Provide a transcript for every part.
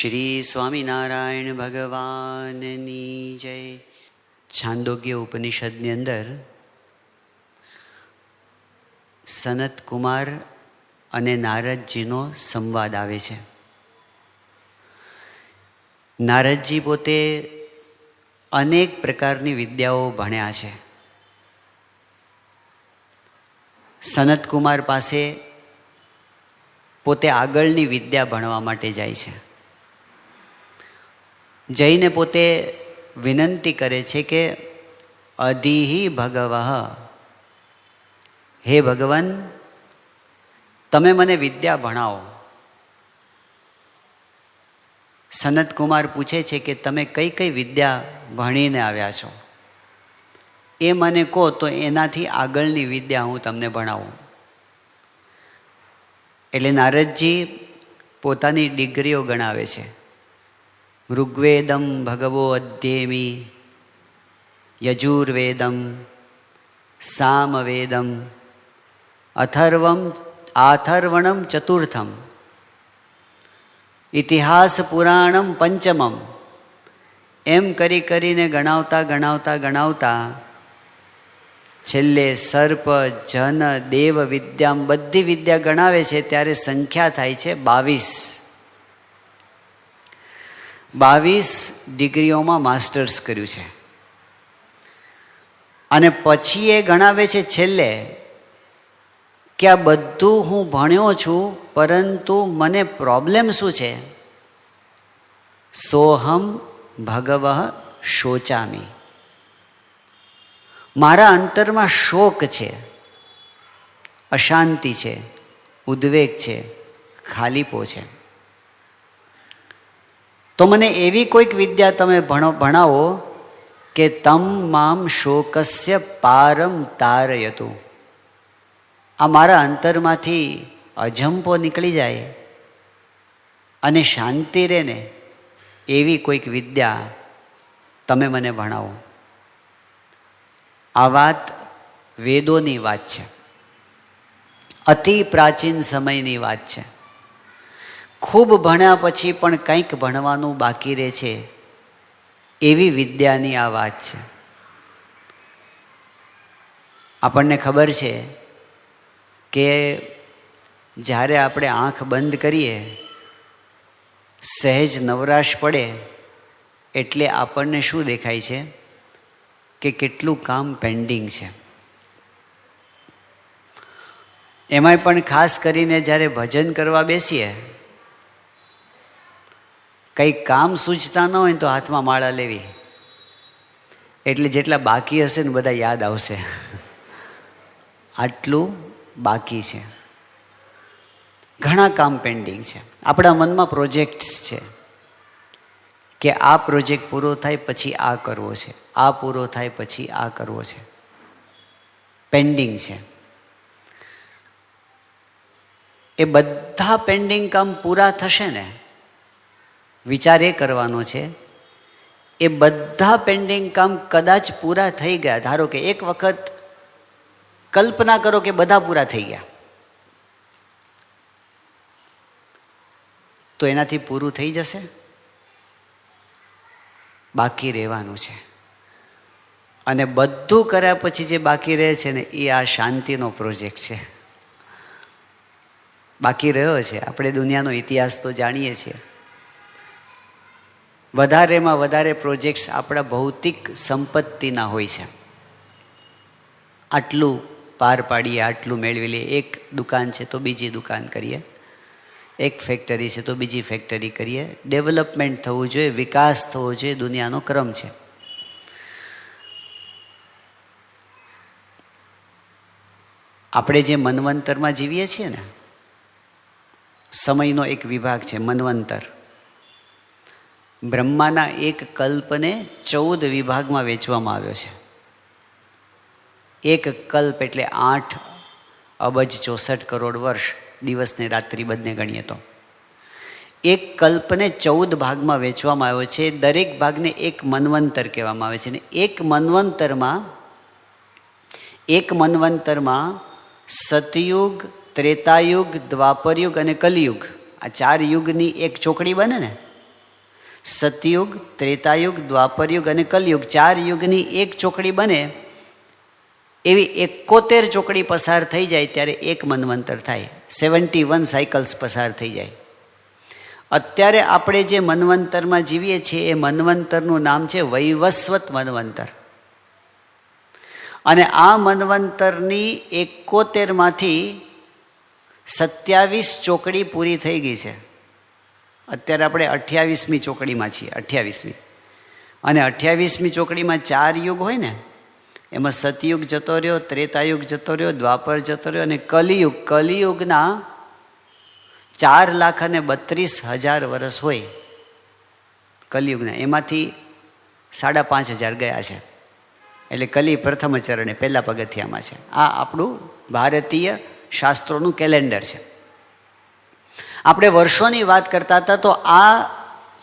શ્રી સ્વામિનારાયણ ભગવાનની જય. છાંદોગ્ય ઉપનિષદની અંદર સનત કુમાર અને નારદજીનો સંવાદ આવે છે. નારદજી પોતે અનેક પ્રકારની વિદ્યાઓ ભણ્યા છે. સનત કુમાર પાસે પોતે આગળની વિદ્યા ભણવા માટે જાય છે. જઈને પોતે વિનંતી કરે છે કે અધિહિ ભગવઃ, હે ભગવાન, તમે મને વિદ્યા ભણાવો. સનત કુમાર પૂછે છે કે તમે કઈ કઈ વિદ્યા ભણીને આવ્યા છો, એ મને કહો તો એનાથી આગળની વિદ્યા હું તમને ભણાવું. એટલે નારદજી પોતાની ડિગ્રીઓ ગણાવે છે. ઋગ્વેદમ ભગવો અધ્યેમી, યજુર્વેદમ, સામવેદમ, અથર્વણમ ચતુર્થમ, ઇતિહાસ પુરાણમ પંચમમ. એમ કરીને ગણાવતા છેલ્લે સર્પ, જન, દેવ વિદ્યા, બધી વિદ્યા ગણાવે છે ત્યારે સંખ્યા થાય છે 22 ડિગ્રીઓમાં માસ્ટર્સ કર્યું છે. અને પછી એ ગણાવે છે છેલ્લે કે આ બધું હું ભણ્યો છું, પરંતુ મને પ્રોબ્લેમ શું છે? સોહમ ભગવઃ શોચામી. મારા અંતરમાં શોક છે, અશાંતિ છે, ઉદ્વેગ છે, ખાલીપો છે. તો મને એવી કોઈક વિદ્યા તમે ભણાવો કે તમ મામ શોકસ્ય પારમ તારયતુ. આ મારા અંતરમાંથી અજંપો નીકળી જાય અને શાંતિ રહે ને, એવી કોઈક વિદ્યા તમે મને ભણાવો. આ વાત વેદોની વાત છે, અતિ પ્રાચીન સમયની વાત છે. ખૂબ ભણ્યા પછી પણ કંઈક ભણવાનું બાકી રહે છે, એવી વિદ્યાની આ વાત છે. આપણને ખબર છે કે જ્યારે આપણે આંખ બંધ કરીએ, સહેજ નવરાશ પડે એટલે આપણને શું દેખાય છે કે કેટલું કામ પેન્ડિંગ છે. એમાંય પણ ખાસ કરીને જ્યારે ભજન કરવા બેસીએ, કંઈ કામ સૂચતા ન હોય તો હાથમાં માળા લેવી, એટલે જેટલા બાકી હશે ને બધા યાદ આવશે. આટલું બાકી છે, ઘણા કામ પેન્ડિંગ છે. આપણા મનમાં પ્રોજેક્ટ્સ છે કે આ પ્રોજેક્ટ પૂરો થાય પછી આ કરવો છે, આ પૂરો થાય પછી આ કરવો છે, પેન્ડિંગ છે. એ બધા પેન્ડિંગ કામ પૂરા થશે ને, વિચાર એ કરવાનો છે, એ બધા પેન્ડિંગ કામ કદાચ પૂરા થઈ ગયા. ધારો કે એક વખત કલ્પના કરો કે બધા પૂરા થઈ ગયા, તો એનાથી પૂરું થઈ જશે? બાકી રહેવાનું છે. અને બધું કર્યા પછી જે બાકી રહે છે ને, એ આ શાંતિનો પ્રોજેક્ટ છે. બાકી રહ્યો છે. આપણે દુનિયાનો ઇતિહાસ તો જાણીએ છીએ. વધારેમાં વધારે પ્રોજેક્ટ્સ આપણા ભૌતિક સંપત્તિના હોય છે. આટલું પાર પાડીએ, આટલું મેળવી લઈએ. એક દુકાન છે તો બીજી દુકાન કરીએ, એક ફેક્ટરી છે તો બીજી ફેક્ટરી કરીએ. ડેવલપમેન્ટ થવું જોઈએ, વિકાસ થવો જોઈએ, દુનિયાનો ક્રમ છે. આપણે જે મન્વંતરમાં જીવીએ છીએ ને, સમયનો એક વિભાગ છે મન્વંતર. બ્રહ્માના એક કલ્પને 14 વિભાગમાં વેચવામાં આવ્યો છે. એક કલ્પ એટલે 8 અબજ 64 કરોડ વર્ષ, દિવસને રાત્રિ બંને ગણીએ તો. એક કલ્પને 14 ભાગમાં વેચવામાં આવ્યો છે. દરેક ભાગને એક મન્વંતર કહેવામાં આવે છે. ને એક મન્વંતરમાં સતયુગ, ત્રેતાયુગ, દ્વાપરયુગ અને કલિયુગ, આ 4 યુગની એક ચોકડી બને ને, સતયુગ, ત્રેતાયુગ, દ્વાપરયુગ અને કલયુગ 4 યુગની એક ચોકડી બને એવી 71 ચોકડી પસાર થઈ જાય ત્યારે એક મન્વંતર થાય. 71 સાયકલ્સ પસાર થઈ જાય. અત્યારે આપણે જે મન્વંતરમાં જીવીએ છીએ એ મન્વંતરનું નામ છે વૈવસ્વત મન્વંતર. અને આ મન્વંતરની 71માંથી 27 ચોકડી પૂરી થઈ ગઈ છે. અત્યારે આપણે 28મી ચોકડીમાં છીએ. 28મી અને 28મી ચોકડીમાં 4 યુગ હોય ને, એમાં સતયુગ જતો રહ્યો, ત્રેતાયુગ જતો રહ્યો, દ્વાપર જતો રહ્યો અને કલિયુગ. કલિયુગના 4,32,000 વર્ષ હોય કલિયુગના, એમાંથી 5,500 ગયા છે. એટલે કલી પ્રથમ ચરણે પહેલા પગથિયામાં છે. આ આપણું ભારતીય શાસ્ત્રોનું કેલેન્ડર છે. આપણે વર્ષોની વાત કરતા હતા તો આ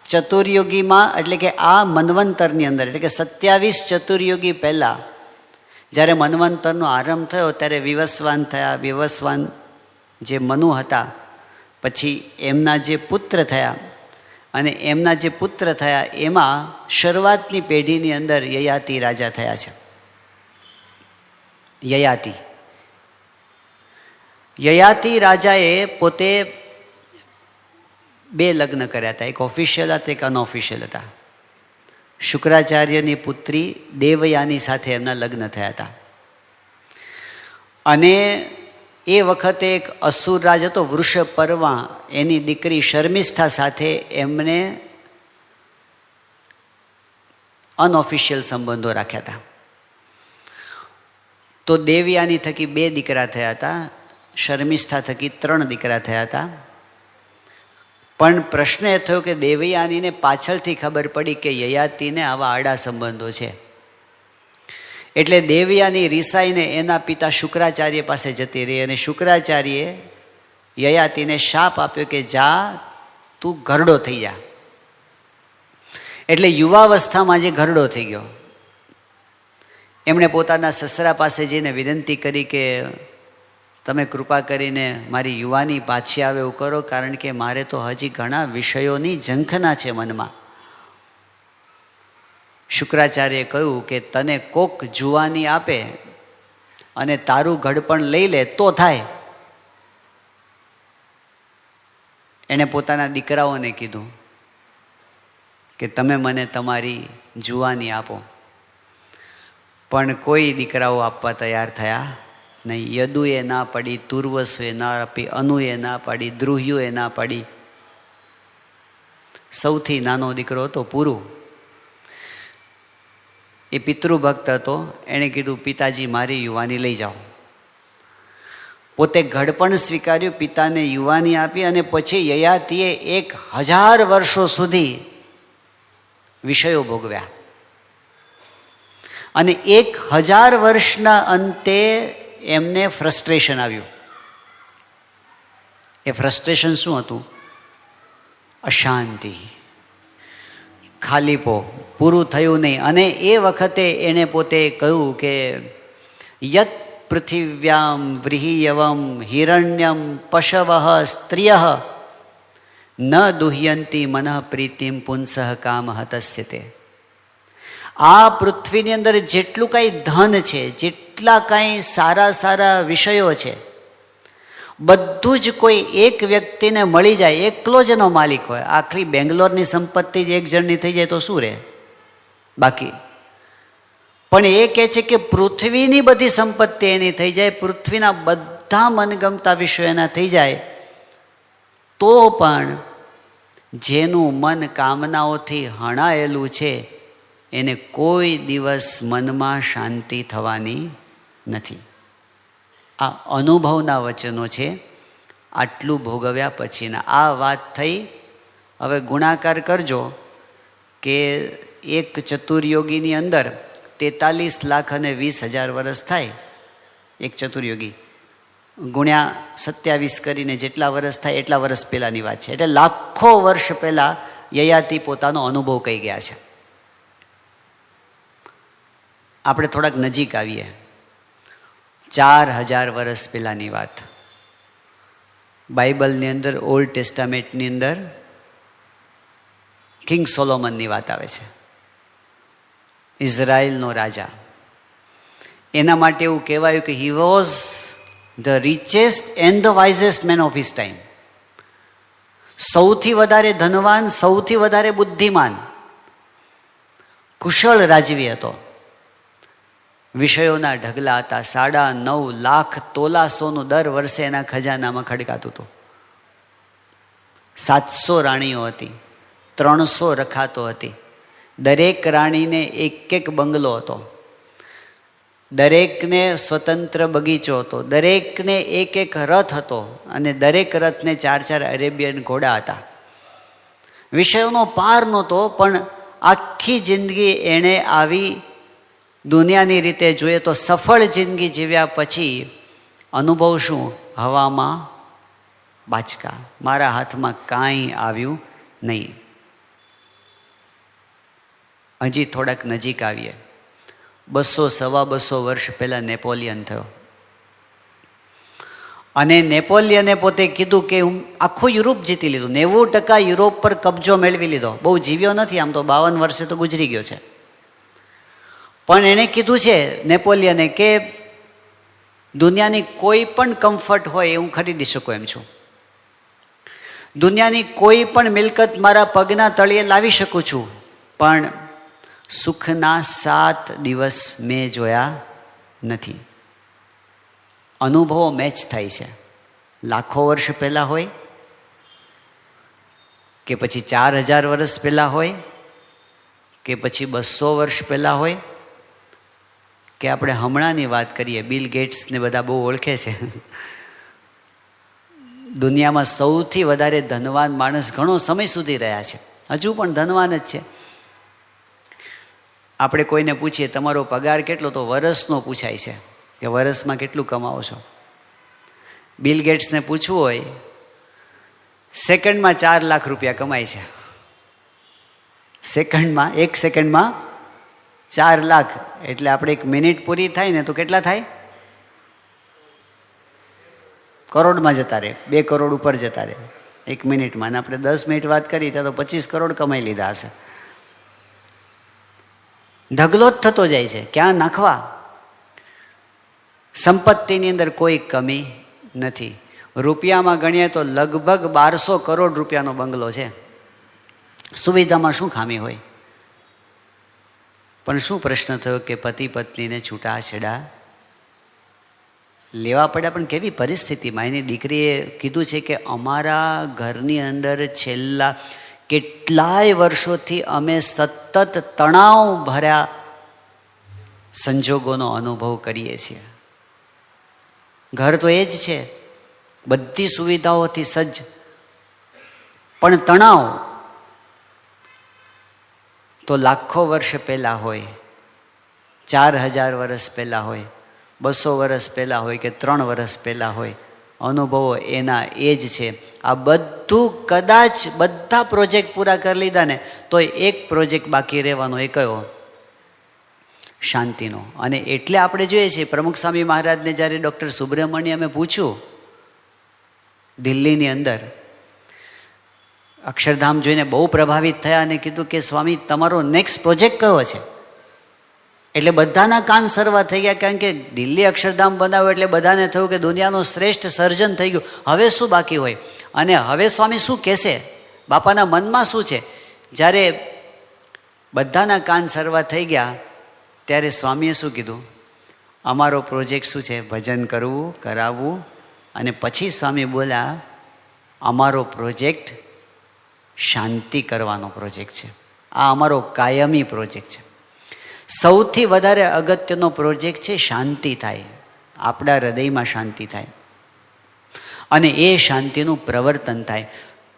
ચતુર્યુગીમાં એટલે કે આ મન્વંતરની અંદર એટલે કે 27 ચતુર્યુગી પહેલાં જ્યારે મન્વંતરનો આરંભ થયો ત્યારે વિવસ્વાન થયા. વિવસ્વાન જે મનુ હતા પછી એમના જે પુત્ર થયા અને એમના જે પુત્ર થયા એમાં શરૂઆતની પેઢીની અંદર યયાતિ રાજા થયા છે. યયાતિ રાજાએ પોતે 2 લગ્ન કર્યા હતા. એક ઓફિશિયલ હતા, એક અનઓફિશિયલ હતા. શુક્રાચાર્યની પુત્રી દેવયાની સાથે એમના લગ્ન થયા હતા. અને એ વખતે એક અસુર રાજ હતો વૃષપર્વા, એની દીકરી શર્મિષ્ઠા સાથે એમને અનઓફિશિયલ સંબંધો રાખ્યા હતા. તો દેવયાની થકી 2 દીકરા થયા હતા, શર્મિષ્ઠા થકી 3 દીકરા થયા હતા. પણ પ્રશ્ન એ થયો કે દેવયાનીને પાછળથી ખબર પડી કે યયાતિને આવા આડા સંબંધો છે. એટલે દેવયાની રિસાઈને એના પિતા શુક્રાચાર્ય પાસે જતી રહી અને શુક્રાચાર્યે યયાતિને શાપ આપ્યો કે જા તું ઘરડો થઈ જા. એટલે યુવાવસ્થામાં જે ઘરડો થઈ ગયો, એમણે પોતાના સસરા પાસે જઈને વિનંતી કરી કે તમે કૃપા કરીને મારી યુવાની પાછી આવે એવું કરો, કારણ કે મારે તો હજી ઘણા વિષયોની ઝંખના છે મનમાં. શુક્રાચાર્યએ કહ્યું કે તને કોક જુવાની આપે અને તારું ઘડપણ લઈ લે તો થાય. એણે પોતાના દીકરાઓને કીધું કે તમે મને તમારી જુવાની આપો, પણ કોઈ દીકરાઓ આપવા તૈયાર થયા નહીં. યદુએ ના પાડી, તુર્વસુએ ના આપી, અનુએ ના પાડી, દ્રુહ્યુએ ના પાડી. સૌથી નાનો દીકરો હતો પુરુ, એ પિતૃભક્ત હતો. એણે કીધું પિતાજી મારી યુવાની લઈ જાઓ. પોતે ઘડપણ સ્વીકાર્યું, પિતાને યુવાની આપી અને પછી યયાતિએ 1000 વર્ષો સુધી વિષયો ભોગવ્યા. અને 1000 વર્ષના અંતે એમને ફ્રસ્ટ્રેશન આવ્યું. એ ફ્રસ્ટ્રેશન શું હતું? અશાંતિ, ખાલીપો, પૂરું થયું નહીં. અને એ વખતે એણે પોતે કહ્યું કે યત પૃથિવ્યામ વ્રીહિયવમ હિરણ્યમ પશવઃ સ્ત્રિયઃ ન દુહ્યંતી મનઃ પ્રીતિમ પુંસઃ કામ તસ્યતે. આ પૃથ્વીની અંદર જેટલું કાંઈ ધન છે, જેટલા કાંઈ સારા સારા વિષયો છે, બધું જ કોઈ એક વ્યક્તિને મળી જાય, એકલો જ એનો માલિક હોય. આખી બેંગ્લોરની સંપત્તિ જ એક જણની થઈ જાય તો શું રહે બાકી? પણ એ કહે છે કે પૃથ્વીની બધી સંપત્તિ એની થઈ જાય, પૃથ્વીના બધા મનગમતા વિષયો એના થઈ જાય, તો પણ જેનું મન કામનાઓથી હણાયેલું છે એને કોઈ દિવસ મનમાં શાંતિ થવાની નથી. આ અનુભવના વચનો છે. આટલું ભોગવ્યા પછીના આ વાત થઈ. હવે ગુણાકાર કરજો કે એક ચતુર્યોગીની અંદર 43,20,000 વર્ષ થાય. એક ચતુર્યોગી ગુણ્યા 27 કરીને જેટલા વર્ષ થાય એટલા વર્ષ પહેલાંની વાત છે. એટલે લાખો વર્ષ પહેલાં યયાતિ પોતાનો અનુભવ કહી ગયા છે. આપણે થોડાક નજીક આવીએ. 4000 વર્ષ પહેલાંની વાત. બાઇબલની અંદર, ઓલ્ડ ટેસ્ટામેન્ટની અંદર કિંગ સોલોમનની વાત આવે છે, ઇઝરાયલનો રાજા. એના માટે એવું કહેવાયું કે he was the richest and the wisest man of his time. સૌથી વધારે ધનવાન, સૌથી વધારે બુદ્ધિમાન, કુશળ રાજવી હતો. વિષયોના ઢગલા હતા. 9.5 લાખ તોલા સોનું દર વર્ષે એના ખજાનામાં ખડકાતું હતું. 700 રાણીઓ હતી, 300 રખાતો હતી. દરેક રાણીને એક બંગલો હતો, દરેકને સ્વતંત્ર બગીચો હતો, દરેકને એક રથ હતો અને દરેક રથને 4 અરેબિયન ઘોડા હતા. વિષયોનો પાર નહોતો, પણ આખી જિંદગી એણે આવી દુનિયાની રીતે જોઈએ તો સફળ જિંદગી જીવ્યા પછી અનુભવ શું? હવામાં બાચકા, મારા હાથમાં કાંઈ આવ્યું નહીં. હજી થોડાક નજીક આવીએ. 200-250 વર્ષ પહેલાં નેપોલિયન થયો અને નેપોલિયને પોતે કીધું કે હું આખું યુરોપ જીતી લીધું, 90% યુરોપ પર કબજો મેળવી લીધો. બહુ જીવ્યો નથી, આમ તો 52 વર્ષે તો ગુજરી ગયો છે. પણ એણે કીધું છે નેપોલિયને કે દુનિયાની કોઈ પણ કમ્ફર્ટ હોય એ હું ખરીદી શકું એમ છું, દુનિયાની કોઈ પણ મિલકત મારા પગના તળિયે લાવી શકું છું, પણ સુખના 7 દિવસ મેં જોયા નથી. અનુભવો મેચ થાય છે. લાખો વર્ષ પહેલાં હોય કે પછી 4000 વર્ષ પહેલાં હોય કે પછી 200 વર્ષ પહેલાં હોય કે આપણે હમણાંની વાત કરીએ. બિલ ગેટ્સને બધા બહુ ઓળખે છે. દુનિયામાં સૌથી વધારે ધનવાન માણસ ઘણો સમય સુધી રહ્યા છે, હજુ પણ ધનવાન જ છે. આપણે કોઈને પૂછીએ તમારો પગાર કેટલો, તો વરસનો પૂછાય છે કે વરસમાં કેટલું કમાવો છો. બિલ ગેટ્સને પૂછવું હોય, સેકન્ડમાં 4 લાખ રૂપિયા કમાય છે. સેકન્ડમાં, 1 સેકન્ડમાં 4 લાખ, એટલે આપણે 1 મિનિટ પૂરી થાય ને તો કેટલા થાય? કરોડમાં જતા રહે, 2 કરોડ ઉપર જતા રહે 1 મિનિટમાં. અને આપણે 10 મિનિટ વાત કરી ત્યાં તો 25 કરોડ કમાઈ લીધા હશે. ઢગલો જ થતો જાય છે, ક્યાં નાખવા? સંપત્તિની અંદર કોઈ કમી નથી. રૂપિયામાં ગણીએ તો લગભગ 1200 કરોડ રૂપિયાનો બંગલો છે. સુવિધામાં શું ખામી હોય? પણ શું પ્રશ્ન થયો કે પતિ પત્નીને છૂટાછેડા લેવા પડ્યા. પણ કેવી પરિસ્થિતિમાં? એની દીકરીએ કીધું છે કે અમારા ઘરની અંદર છેલ્લા કેટલાય વર્ષોથી અમે સતત તણાવ ભર્યા સંજોગોનો અનુભવ કરીએ છીએ. ઘર તો એ જ છે, બધી સુવિધાઓથી સજ્જ, પણ તણાવ તો લાખો વર્ષ પહેલાં હોય, 4000 વર્ષ પહેલાં હોય, 200 વર્ષ પહેલાં હોય કે 3 વર્ષ પહેલાં હોય, અનુભવો એના એ જ છે. આ બધું કદાચ બધા પ્રોજેક્ટ પૂરા કરી લીધા ને તો એક પ્રોજેક્ટ બાકી રહેવાનો, એ કયો? શાંતિનો. અને એટલે આપણે જોઈએ છીએ પ્રમુખ સ્વામી મહારાજને જ્યારે ડૉક્ટર સુબ્રમણ્યમે પૂછ્યું દિલ્હીની અંદર, અક્ષરધામ જોઈને બહુ પ્રભાવિત થયા અને કીધું કે સ્વામી તમારો નેક્સ્ટ પ્રોજેક્ટ કયો છે? એટલે બધાના કાન સરવા થઈ ગયા, કારણ કે દિલ્હી અક્ષરધામ બનાવ્યો એટલે બધાને થયું કે દુનિયાનું શ્રેષ્ઠ સર્જન થઈ ગયું, હવે શું બાકી હોય? અને હવે સ્વામી શું કહેશે? બાપાના મનમાં શું છે? જ્યારે બધાના કાન સરવા થઈ ગયા ત્યારે સ્વામીએ શું કીધું? અમારો પ્રોજેક્ટ શું છે? ભજન કરવું, કરાવવું. અને પછી સ્વામી બોલ્યા, અમારો પ્રોજેક્ટ શાંતિ કરવાનો પ્રોજેક્ટ છે. આ અમારો કાયમી પ્રોજેક્ટ છે. સૌથી વધારે અગત્યનો પ્રોજેક્ટ છે શાંતિ થાય, આપણા હૃદયમાં શાંતિ થાય અને એ શાંતિનું પ્રવર્તન થાય.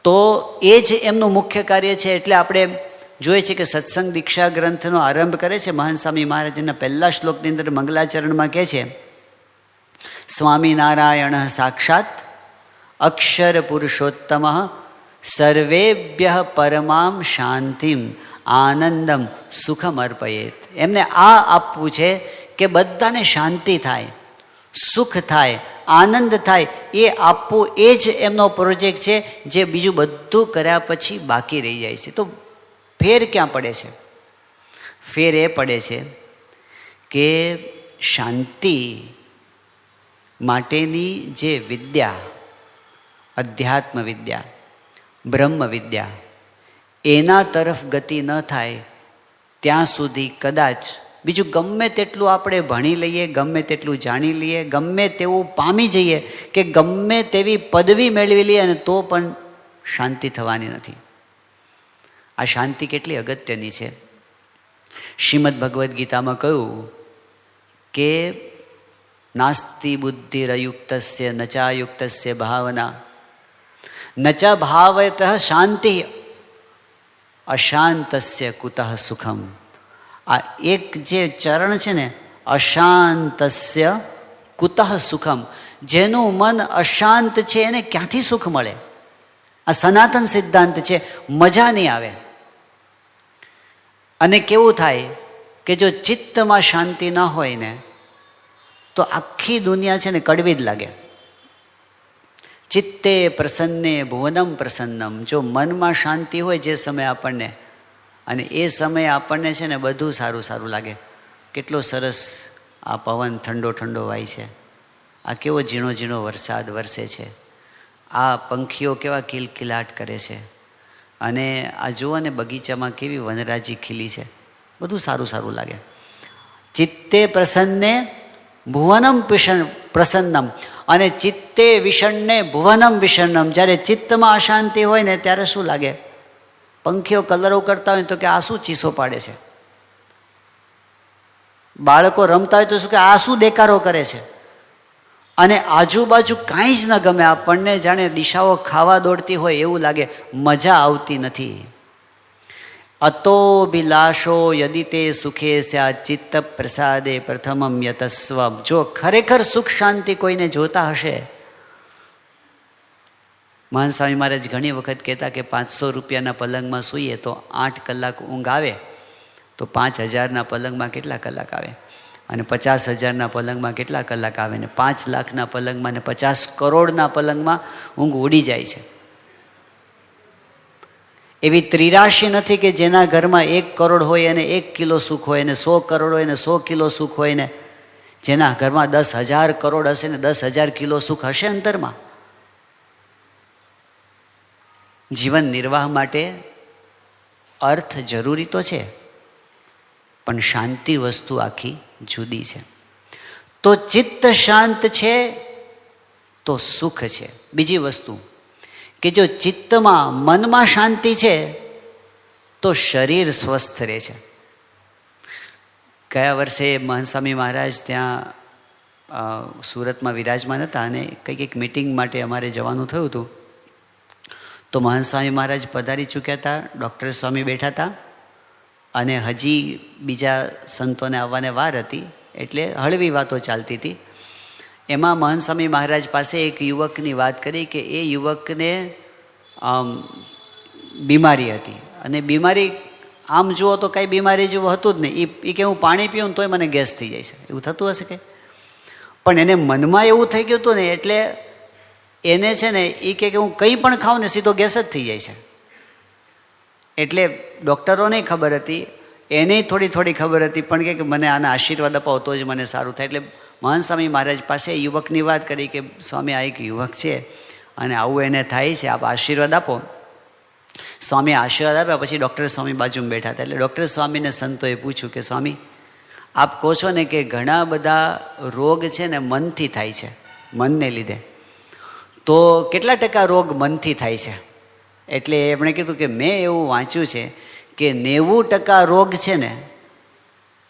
તો એ જ એમનું મુખ્ય કાર્ય છે. એટલે આપણે જોઈએ છે કે સત્સંગ દીક્ષા ગ્રંથનો આરંભ કરે છે મહાન સ્વામી મહારાજના પહેલા શ્લોકની અંદર મંગલાચરણમાં કહે છે, સ્વામિનારાયણ સાક્ષાત અક્ષર પુરુષોત્તમ સર્વેભ્ય પરમામ શાંતિમ આનંદમ સુખમ અર્પયેત. એમને આ આપવું છે કે બધાને શાંતિ થાય, સુખ થાય, આનંદ થાય, એ આપવું એ જ એમનો પ્રોજેક્ટ છે, જે બીજું બધું કર્યા પછી બાકી રહી જાય છે. તો ફેર ક્યાં પડે છે? ફેર એ પડે છે કે શાંતિ માટેની જે વિદ્યા, અધ્યાત્મ વિદ્યા, બ્રહ્મ વિદ્યા, એના તરફ ગતિ ન થાય ત્યાં સુધી કદાચ બીજું ગમે તેટલું આપણે ભણી લઈએ, ગમે તેટલું જાણી લઈએ, ગમે તેવું પામી જઈએ કે ગમે તેવી પદવી મેળવી લઈએ અને તો પણ શાંતિ થવાની નથી. આ શાંતિ કેટલી અગત્યની છે. શ્રીમદ ભગવદ્ ગીતામાં કહ્યું કે નાસ્તિ બુદ્ધિરયુક્તસ્ય નચાયુક્તસ્ય ભાવના નચ ભાવયત શાંતિ અશાંતસ્ય કુતઃ સુખમ. આ એક જે ચરણ છે ને, અશાંતસ્ય કુતઃ સુખમ, જેનું મન અશાંત છે એને ક્યાંથી સુખ મળે? આ સનાતન સિદ્ધાંત છે. મજા નહીં આવે. અને કેવું થાય કે જો ચિત્તમાં શાંતિ ન હોય ને તો આખી દુનિયા છે ને કડવી જ લાગે. ચિત્તે પ્રસન્ને ભુવનમ પ્રસન્નમ. જો મનમાં શાંતિ હોય જે સમયે આપણને, અને એ સમયે આપણને છે ને બધું સારું સારું લાગે. કેટલો સરસ આ પવન ઠંડો ઠંડો વાય છે, આ કેવો ઝીણો ઝીણો વરસાદ વરસે છે, આ પંખીઓ કેવા કિલકિલાટ કરે છે, અને આ જુઓ ને બગીચામાં કેવી વનરાજી ખીલી છે, બધું સારું સારું લાગે. ચિત્તે પ્રસન્ને ભુવનમ પ્રસન્નમ, અને ચિત્તે વિષણ્ણે ભુવનમ વિષણ્ણમ. જ્યારે ચિત્તમાં અશાંતિ હોય ને ત્યારે શું લાગે? પંખીઓ કલરો કરતા હોય તો કે આ શું ચીસો પાડે છે, બાળકો રમતા હોય તો શું કે આ શું દેકારો કરે છે, અને આજુબાજુ કાંઈ જ ન ગમે આપણને, જાણે દિશાઓ ખાવા દોડતી હોય એવું લાગે. મજા આવતી નથી. અતો બિલાશો યદિ તે સુખે સ્યા ચિત્ત પ્રસાદે પ્રથમમ યતસ્વ. જો ખરેખર સુખ શાંતિ કોઈને જોતા હશે, મહાન સ્વામી મહારાજ ઘણી વખત કહેતા કે 500 રૂપિયાના પલંગમાં સૂઈએ તો 8 કલાક ઊંઘ આવે, તો 5000ના પલંગમાં કેટલા કલાક આવે? અને 50,000ના પલંગમાં કેટલા કલાક આવે? ને 5 લાખના પલંગમાં ને 50 કરોડના પલંગમાં ઊંઘ ઉડી જાય છે. એવી ત્રિરાશી નથી કે જેના ઘરમાં 1 કરોડ હોય અને 1 કિલો સુખ હોય, ને 100 કરોડ હોય ને 100 કિલો સુખ હોય, ને જેના ઘરમાં 10,000 કરોડ હશે ને 10,000 કિલો સુખ હશે અંતરમાં. જીવન નિર્વાહ માટે અર્થ જરૂરી તો છે, પણ શાંતિ વસ્તુ આખી જુદી છે. તો ચિત્ત શાંત છે તો સુખ છે. બીજી વસ્તુ કે જો ચિત્તમાં મનમાં શાંતિ છે તો શરીર સ્વસ્થ રહે છે. ગયા વર્ષે મહાન સ્વામી મહારાજ ત્યાં સુરતમાં વિરાજમાન હતા, અને કંઈક એક મિટિંગ માટે અમારે જવાનું થયું હતું. તો મહાન સ્વામી મહારાજ પધારી ચૂક્યા હતા, ડૉક્ટર સ્વામી બેઠા હતા, અને હજી બીજા સંતોને આવવાને વાર હતી, એટલે હળવી વાતો ચાલતી હતી. એમાં મહાન સ્વામી મહારાજ પાસે એક યુવકની વાત કરી કે એ યુવકને બીમારી હતી, અને બીમારી આમ જુઓ તો કાંઈ બીમારી જેવું હતું જ નહીં. એ કે હું પાણી પીવું તોય મને ગેસ થઈ જાય છે, એવું થતું હશે કે? પણ એને મનમાં એવું થઈ ગયું હતું ને, એટલે એને છે ને એ કે હું કંઈ પણ ખાઉં ને સીધો ગેસ જ થઈ જાય છે. એટલે ડૉક્ટરોને ખબર હતી, એને થોડી થોડી ખબર હતી, પણ કે મને આના આશીર્વાદ અપાવો તો જ મને સારું થાય. એટલે મહાન સ્વામી મહારાજ પાસે યુવકની વાત કરી કે સ્વામી આ એક યુવક છે અને આવું એને થાય છે, આપ આશીર્વાદ આપો. સ્વામી આશીર્વાદ આપ્યા. પછી ડૉક્ટર સ્વામી બાજુમાં બેઠા હતા, એટલે ડૉક્ટર સ્વામીને સંતોએ પૂછ્યું કે સ્વામી આપ કહો છો ને કે ઘણા બધા રોગ છે ને મનથી થાય છે, મનને લીધે, તો કેટલા ટકા રોગ મનથી થાય છે? એટલે એમણે કીધું કે મેં એવું વાંચ્યું છે કે 90% રોગ છે ને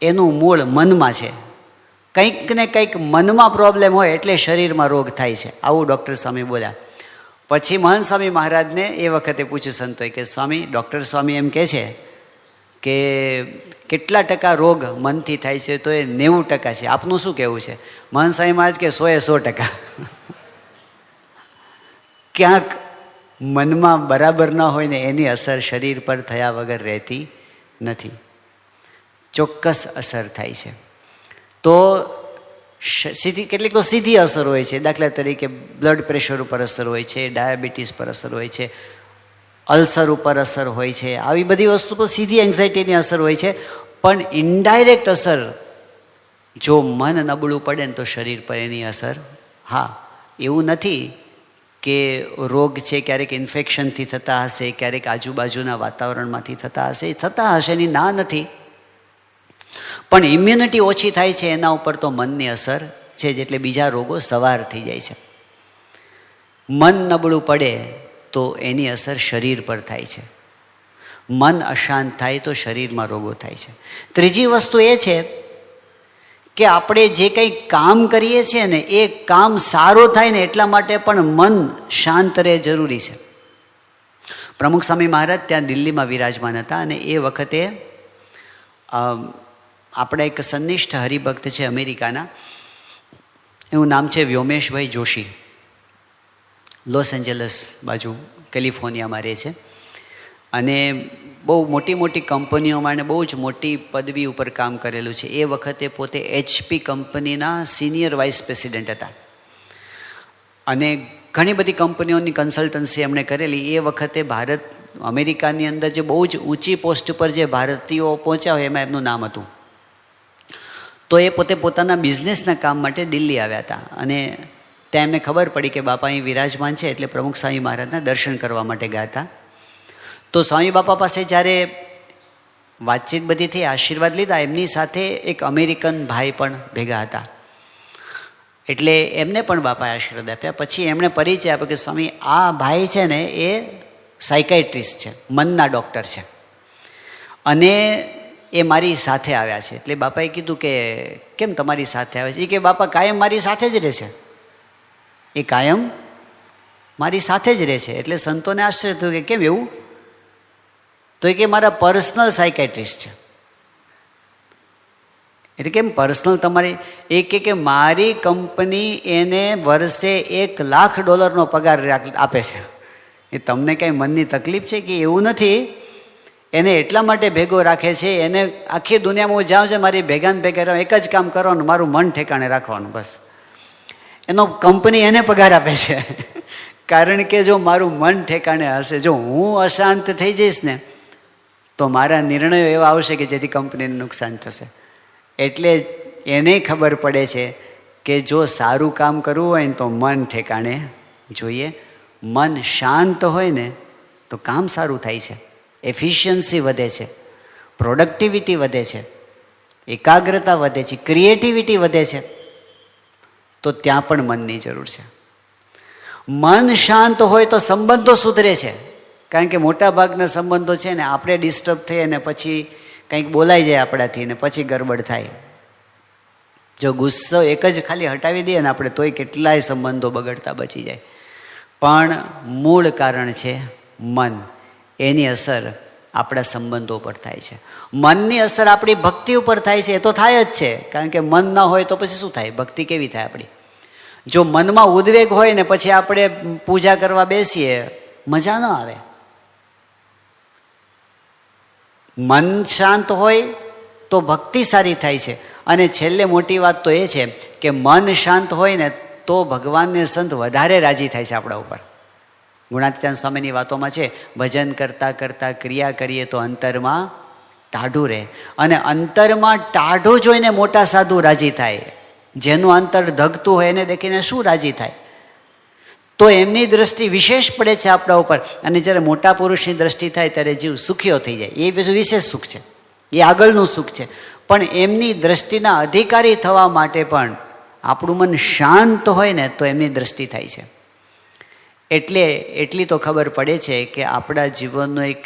એનું મૂળ મનમાં છે. કંઈક ને કંઈક મનમાં પ્રોબ્લેમ હોય એટલે શરીરમાં રોગ થાય છે, આવું ડૉક્ટર સ્વામી બોલ્યા. પછી મહાન સ્વામી મહારાજને એ વખતે પૂછ્યું સંતોએ કે સ્વામી, ડૉક્ટર સ્વામી એમ કહે છે કે કેટલા ટકા રોગ મનથી થાય છે? તો એ 90% છે. આપનું શું કહેવું છે? મહાન સ્વામી મહારાજ કે 100% ક્યાંક મનમાં બરાબર ન હોય ને એની અસર શરીર પર થયા વગર રહેતી નથી, ચોક્કસ અસર થાય છે. તો સીધી કેટલીક તો સીધી અસર હોય છે, દાખલા તરીકે બ્લડ પ્રેશર ઉપર અસર હોય છે, ડાયાબિટીસ પર અસર હોય છે, અલ્સર ઉપર અસર હોય છે. આવી બધી વસ્તુ તો સીધી એન્ઝાયટીની અસર હોય છે, પણ ઇનડાયરેક્ટ અસર જો મન નબળું પડે ને તો શરીર પર એની અસર. હા, એવું નથી કે રોગ છે ક્યારેક ઇન્ફેક્શનથી થતા હશે, ક્યારેક આજુબાજુના વાતાવરણમાંથી થતા હશે, એ થતા હશે, એની ના નથી, પણ ઇમ્યુનિટી ઓછી થાય છે એના ઉપર તો મનની અસર છે જ, એટલે બીજા રોગો સવાર થઈ જાય છે. મન નબળું પડે તો એની અસર શરીર પર થાય છે. મન અશાંત થાય તો શરીરમાં રોગો થાય છે. ત્રીજી વસ્તુ એ છે કે આપણે જે કંઈ કામ કરીએ છીએ ને એ કામ સારું થાય ને એટલા માટે પણ મન શાંત રહે જરૂરી છે. પ્રમુખ સ્વામી મહારાજ ત્યાં દિલ્હીમાં વિરાજમાન હતા અને એ વખતે આપણા એક સંનિષ્ઠ હરિભક્ત છે અમેરિકાના, એનું નામ છે વ્યોમેશભાઈ જોશી. લોસ એન્જલસ બાજુ કેલિફોર્નિયામાં રહે છે અને બહુ મોટી મોટી કંપનીઓમાં અને બહુ જ મોટી પદવી ઉપર કામ કરેલું છે. એ વખતે પોતે HP કંપનીના સિનિયર વાઇસ પ્રેસિડેન્ટ હતા અને ઘણી બધી કંપનીઓની કન્સલ્ટન્સી એમણે કરેલી. એ વખતે ભારત અમેરિકાની અંદર જે બહુ જ ઊંચી પોસ્ટ પર જે ભારતીયો પહોંચ્યા હોય એમાં એમનું નામ હતું. તો એ પોતે પોતાના બિઝનેસના કામ માટે દિલ્હી આવ્યા હતા અને ત્યાં એમને ખબર પડી કે બાપા અહીં વિરાજમાન છે, એટલે પ્રમુખ સ્વામી મહારાજના દર્શન કરવા માટે ગયા હતા. તો સ્વામી બાપા પાસે જ્યારે વાતચીત બધી થઈ, આશીર્વાદ લીધા, એમની સાથે એક અમેરિકન ભાઈ પણ ભેગા હતા, એટલે એમને પણ બાપાએ આશીર્વાદ આપ્યા. પછી એમણે પરિચય આપ્યો કે સ્વામી આ ભાઈ છે ને એ સાયકાઇટ્રિસ્ટ છે, મનના ડૉક્ટર છે અને એ મારી સાથે આવ્યા છે. એટલે બાપાએ કીધું કે કેમ તમારી સાથે આવે છે? એ કે બાપા કાયમ મારી સાથે જ રહે છે, એ કાયમ મારી સાથે જ રહે છે. એટલે સંતોને આશ્ચર્ય થયું કે કેમ એવું? તો એ કે મારા પર્સનલ સાયકાઇટ્રિસ્ટ છે. એટલે કેમ પર્સનલ તમારી? એ કે મારી કંપની એને વર્ષે $1,00,000 પગાર આપે છે. એ તમને કાંઈ મનની તકલીફ છે કે? એવું નથી, એને એટલા માટે ભેગો રાખે છે, એને આખી દુનિયામાં હું જાઉં છે મારી ભેગા ને ભેગા એક જ કામ કરવાનું, મારું મન ઠેકાણે રાખવાનું, બસ. એનો કંપની એને પગાર આપે છે કારણ કે જો મારું મન ઠેકાણે હશે, જો હું અશાંત થઈ જઈશ ને તો મારા નિર્ણયો એવા આવશે કે જેથી કંપનીને નુકસાન થશે. એટલે એને ખબર પડે છે કે જો સારું કામ કરવું હોય ને તો મન ઠેકાણે જોઈએ. મન શાંત હોય ને તો કામ સારું થાય છે, એફિશિયન્સી વધે છે, પ્રોડક્ટિવિટી વધે છે, એકાગ્રતા વધે છે, ક્રિએટિવિટી વધે છે. તો ત્યાં પણ મનની જરૂર છે. મન શાંત હોય તો સંબંધો સુધરે છે, કારણ કે મોટા ભાગના સંબંધો છે ને આપણે ડિસ્ટર્બ થઈએ ને પછી કંઈક બોલાઈ જાય આપણાથી ને પછી ગરબડ થાય. જો ગુસ્સો એક જ ખાલી હટાવી દઈએ ને આપણે તોય કેટલાય સંબંધો બગડતા બચી જાય. પણ મૂળ કારણ છે મન. એની અસર આપણા સંબંધો પર થાય છે. મનની અસર આપણી ભક્તિ ઉપર થાય છે, એ તો થાય જ છે, કારણ કે મન ન હોય તો પછી શું થાય? ભક્તિ કેવી થાય આપણી? જો મનમાં ઉદ્વેગ હોય ને પછી આપણે પૂજા કરવા બેસીએ, મજા ન આવે. મન શાંત હોય તો ભક્તિ સારી થાય છે. અને છેલ્લે મોટી વાત તો એ છે કે મન શાંત હોય ને તો ભગવાનને સંત વધારે રાજી થાય છે આપણા ઉપર. ગુણાતીતાન સ્વામીની વાતોમાં છે, ભજન કરતાં કરતાં ક્રિયા કરીએ તો અંતરમાં ટાઢું રહે. અને અંતરમાં ટાઢું જોઈને મોટા સાધુ રાજી થાય. જેનું અંતર ધગતું હોય એને દેખીને શું રાજી થાય? તો એમની દ્રષ્ટિ વિશેષ પડે છે આપણા ઉપર. અને જ્યારે મોટા પુરુષની દ્રષ્ટિ થાય ત્યારે જીવ સુખીઓ થઈ જાય. એ વિશેષ સુખ છે, એ આગળનું સુખ છે. પણ એમની દ્રષ્ટિના અધિકારી થવા માટે પણ આપણું મન શાંત હોય ને તો એમની દ્રષ્ટિ થાય છે. એટલે એટલી તો ખબર પડે છે કે આપણા જીવનનો એક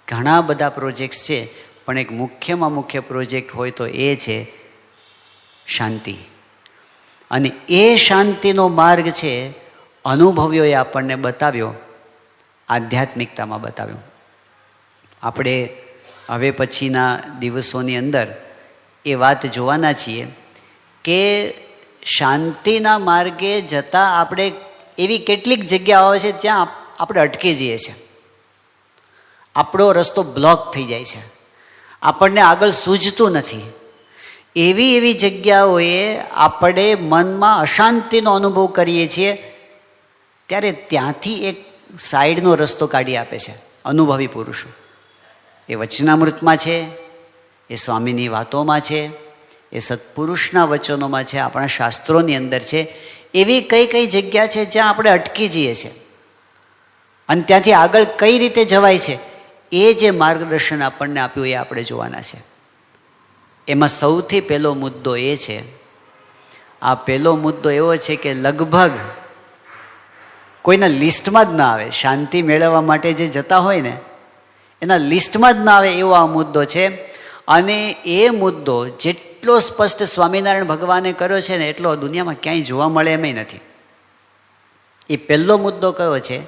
ઘણા બધા પ્રોજેક્ટ્સ છે, પણ એક મુખ્યમાં મુખ્ય પ્રોજેક્ટ હોય તો એ છે શાંતિ. અને એ શાંતિનો માર્ગ છે અનુભવીઓએ આપણને બતાવ્યો, આધ્યાત્મિકતામાં બતાવ્યો. આપણે હવે પછીના દિવસોની અંદર એ વાત જોવાના છીએ કે શાંતિના માર્ગે જતાં આપણે એવી કેટલીક જગ્યાઓ છે જ્યાં આપણે અટકી જઈએ છીએ, આપણો રસ્તો બ્લોક થઈ જાય છે, આપણને આગળ સૂઝતું નથી. એવી જગ્યાઓએ આપણે મનમાં અશાંતિનો અનુભવ કરીએ છીએ ત્યારે ત્યાંથી એક સાઈડનો રસ્તો કાઢી આપે છે. અનુભવી પુરુષો. એ વચનામૃતમાં છે, એ સ્વામીની વાતોમાં છે, એ સત્પુરુષના વચનોમાં છે, આપણા શાસ્ત્રોની અંદર છે. એવી કઈ કઈ જગ્યા છે જ્યાં આપણે અટકી જઈએ છીએ અને ત્યાંથી આગળ કઈ રીતે જવાય છે, એ જે માર્ગદર્શન આપણને આપ્યું એ આપણે જોવાના છે. એમાં સૌથી પહેલો મુદ્દો એ છે, આ પહેલો મુદ્દો એવો છે કે લગભગ કોઈના લિસ્ટમાં જ ના આવે. શાંતિ મેળવવા માટે જે જતા હોય ને એના લિસ્ટમાં જ ના આવે એવો આ મુદ્દો છે. અને એ મુદ્દો જેટલો સ્પષ્ટ સ્વામિનારાયણ ભગવાને કર્યો છે ને એટલો દુનિયામાં ક્યાંય જોવા મળે એમ નથી. એ પહેલો મુદ્દો કયો છે?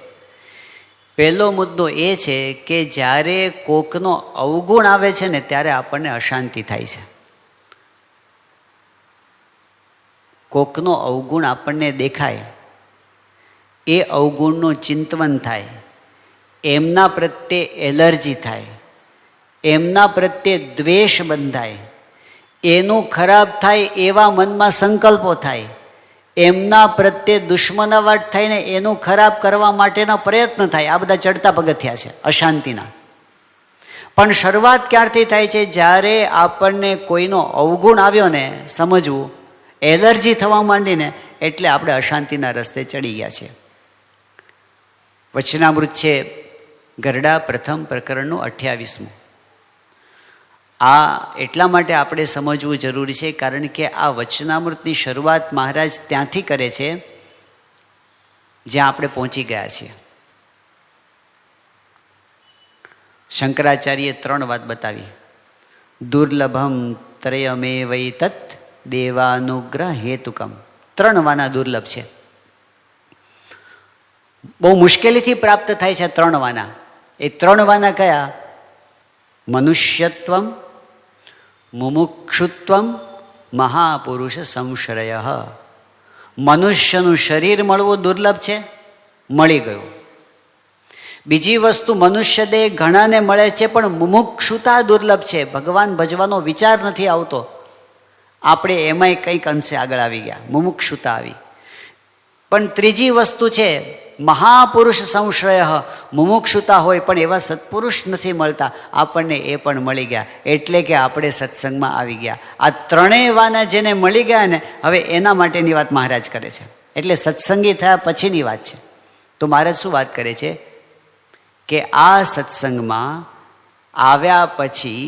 પહેલો મુદ્દો એ છે કે જ્યારે કોકનો અવગુણ આવે છે ને ત્યારે આપણને અશાંતિ થાય છે. કોકનો અવગુણ આપણને દેખાય, એ અવગુણનું ચિંતન થાય, એમના પ્રત્યે એલર્જી થાય, એમના પ્રત્યે દ્વેષ બંધાય, એનું ખરાબ થાય એવા મનમાં સંકલ્પો થાય, એમના પ્રત્યે દુશ્મનાવટ થઈને એનું ખરાબ કરવા માટેના પ્રયત્ન થાય. આ બધા ચડતા પગથિયા છે અશાંતિના. પણ શરૂઆત ક્યારથી થાય છે? જ્યારે આપણને કોઈનો અવગુણ આવ્યો ને સમજવું, એલર્જી થવા માંડીને એટલે આપણે અશાંતિના રસ્તે ચડી ગયા છીએ. વચનામૃત છે ગરડા પ્રથમ પ્રકરણનું 28મું. આ એટલા માટે આપણે સમજવું જરૂરી છે કારણ કે આ વચનામૃતની શરૂઆત મહારાજ ત્યાંથી કરે છે જ્યાં આપણે પહોંચી ગયા છીએ. શંકરાચાર્યે 3 વાત બતાવી. દુર્લભમ ત્રયમે વૈ તત્ દેવાનુગ્રહ હેતુકમ. 3 વાના દુર્લભ છે, બહુ મુશ્કેલીથી પ્રાપ્ત થાય છે 3 વાના. એ 3 વાના કયા? મનુષ્યત્વમ, મુમુક્ષુત્વમ, મહાપુરુષ સંશ્રય. મનુષ્યનું શરીર મળવું દુર્લભ છે, મળી ગયું. બીજી વસ્તુ, મનુષ્ય દેહ ઘણાને મળે છે પણ મુમુક્ષુતા દુર્લભ છે, ભગવાન ભજવાનો વિચાર નથી આવતો. આપણે એમાંય કંઈક અંશે આગળ આવી ગયા, મુમુક્ષુતા આવી. પણ ત્રીજી વસ્તુ છે મહાપુરુષ સંશ્રય. મુમુક્ષુતા હોય પણ એવા સત્પુરુષ નથી મળતા, આપણને એ પણ મળી ગયા, એટલે કે આપણે સત્સંગમાં આવી ગયા. આ 3 વાના જેને મળી ગયા ને, હવે એના માટેની વાત મહારાજ કરે છે. એટલે સત્સંગી થયા પછીની વાત છે. તો મહારાજ શું વાત કરે છે કે આ સત્સંગમાં આવ્યા પછી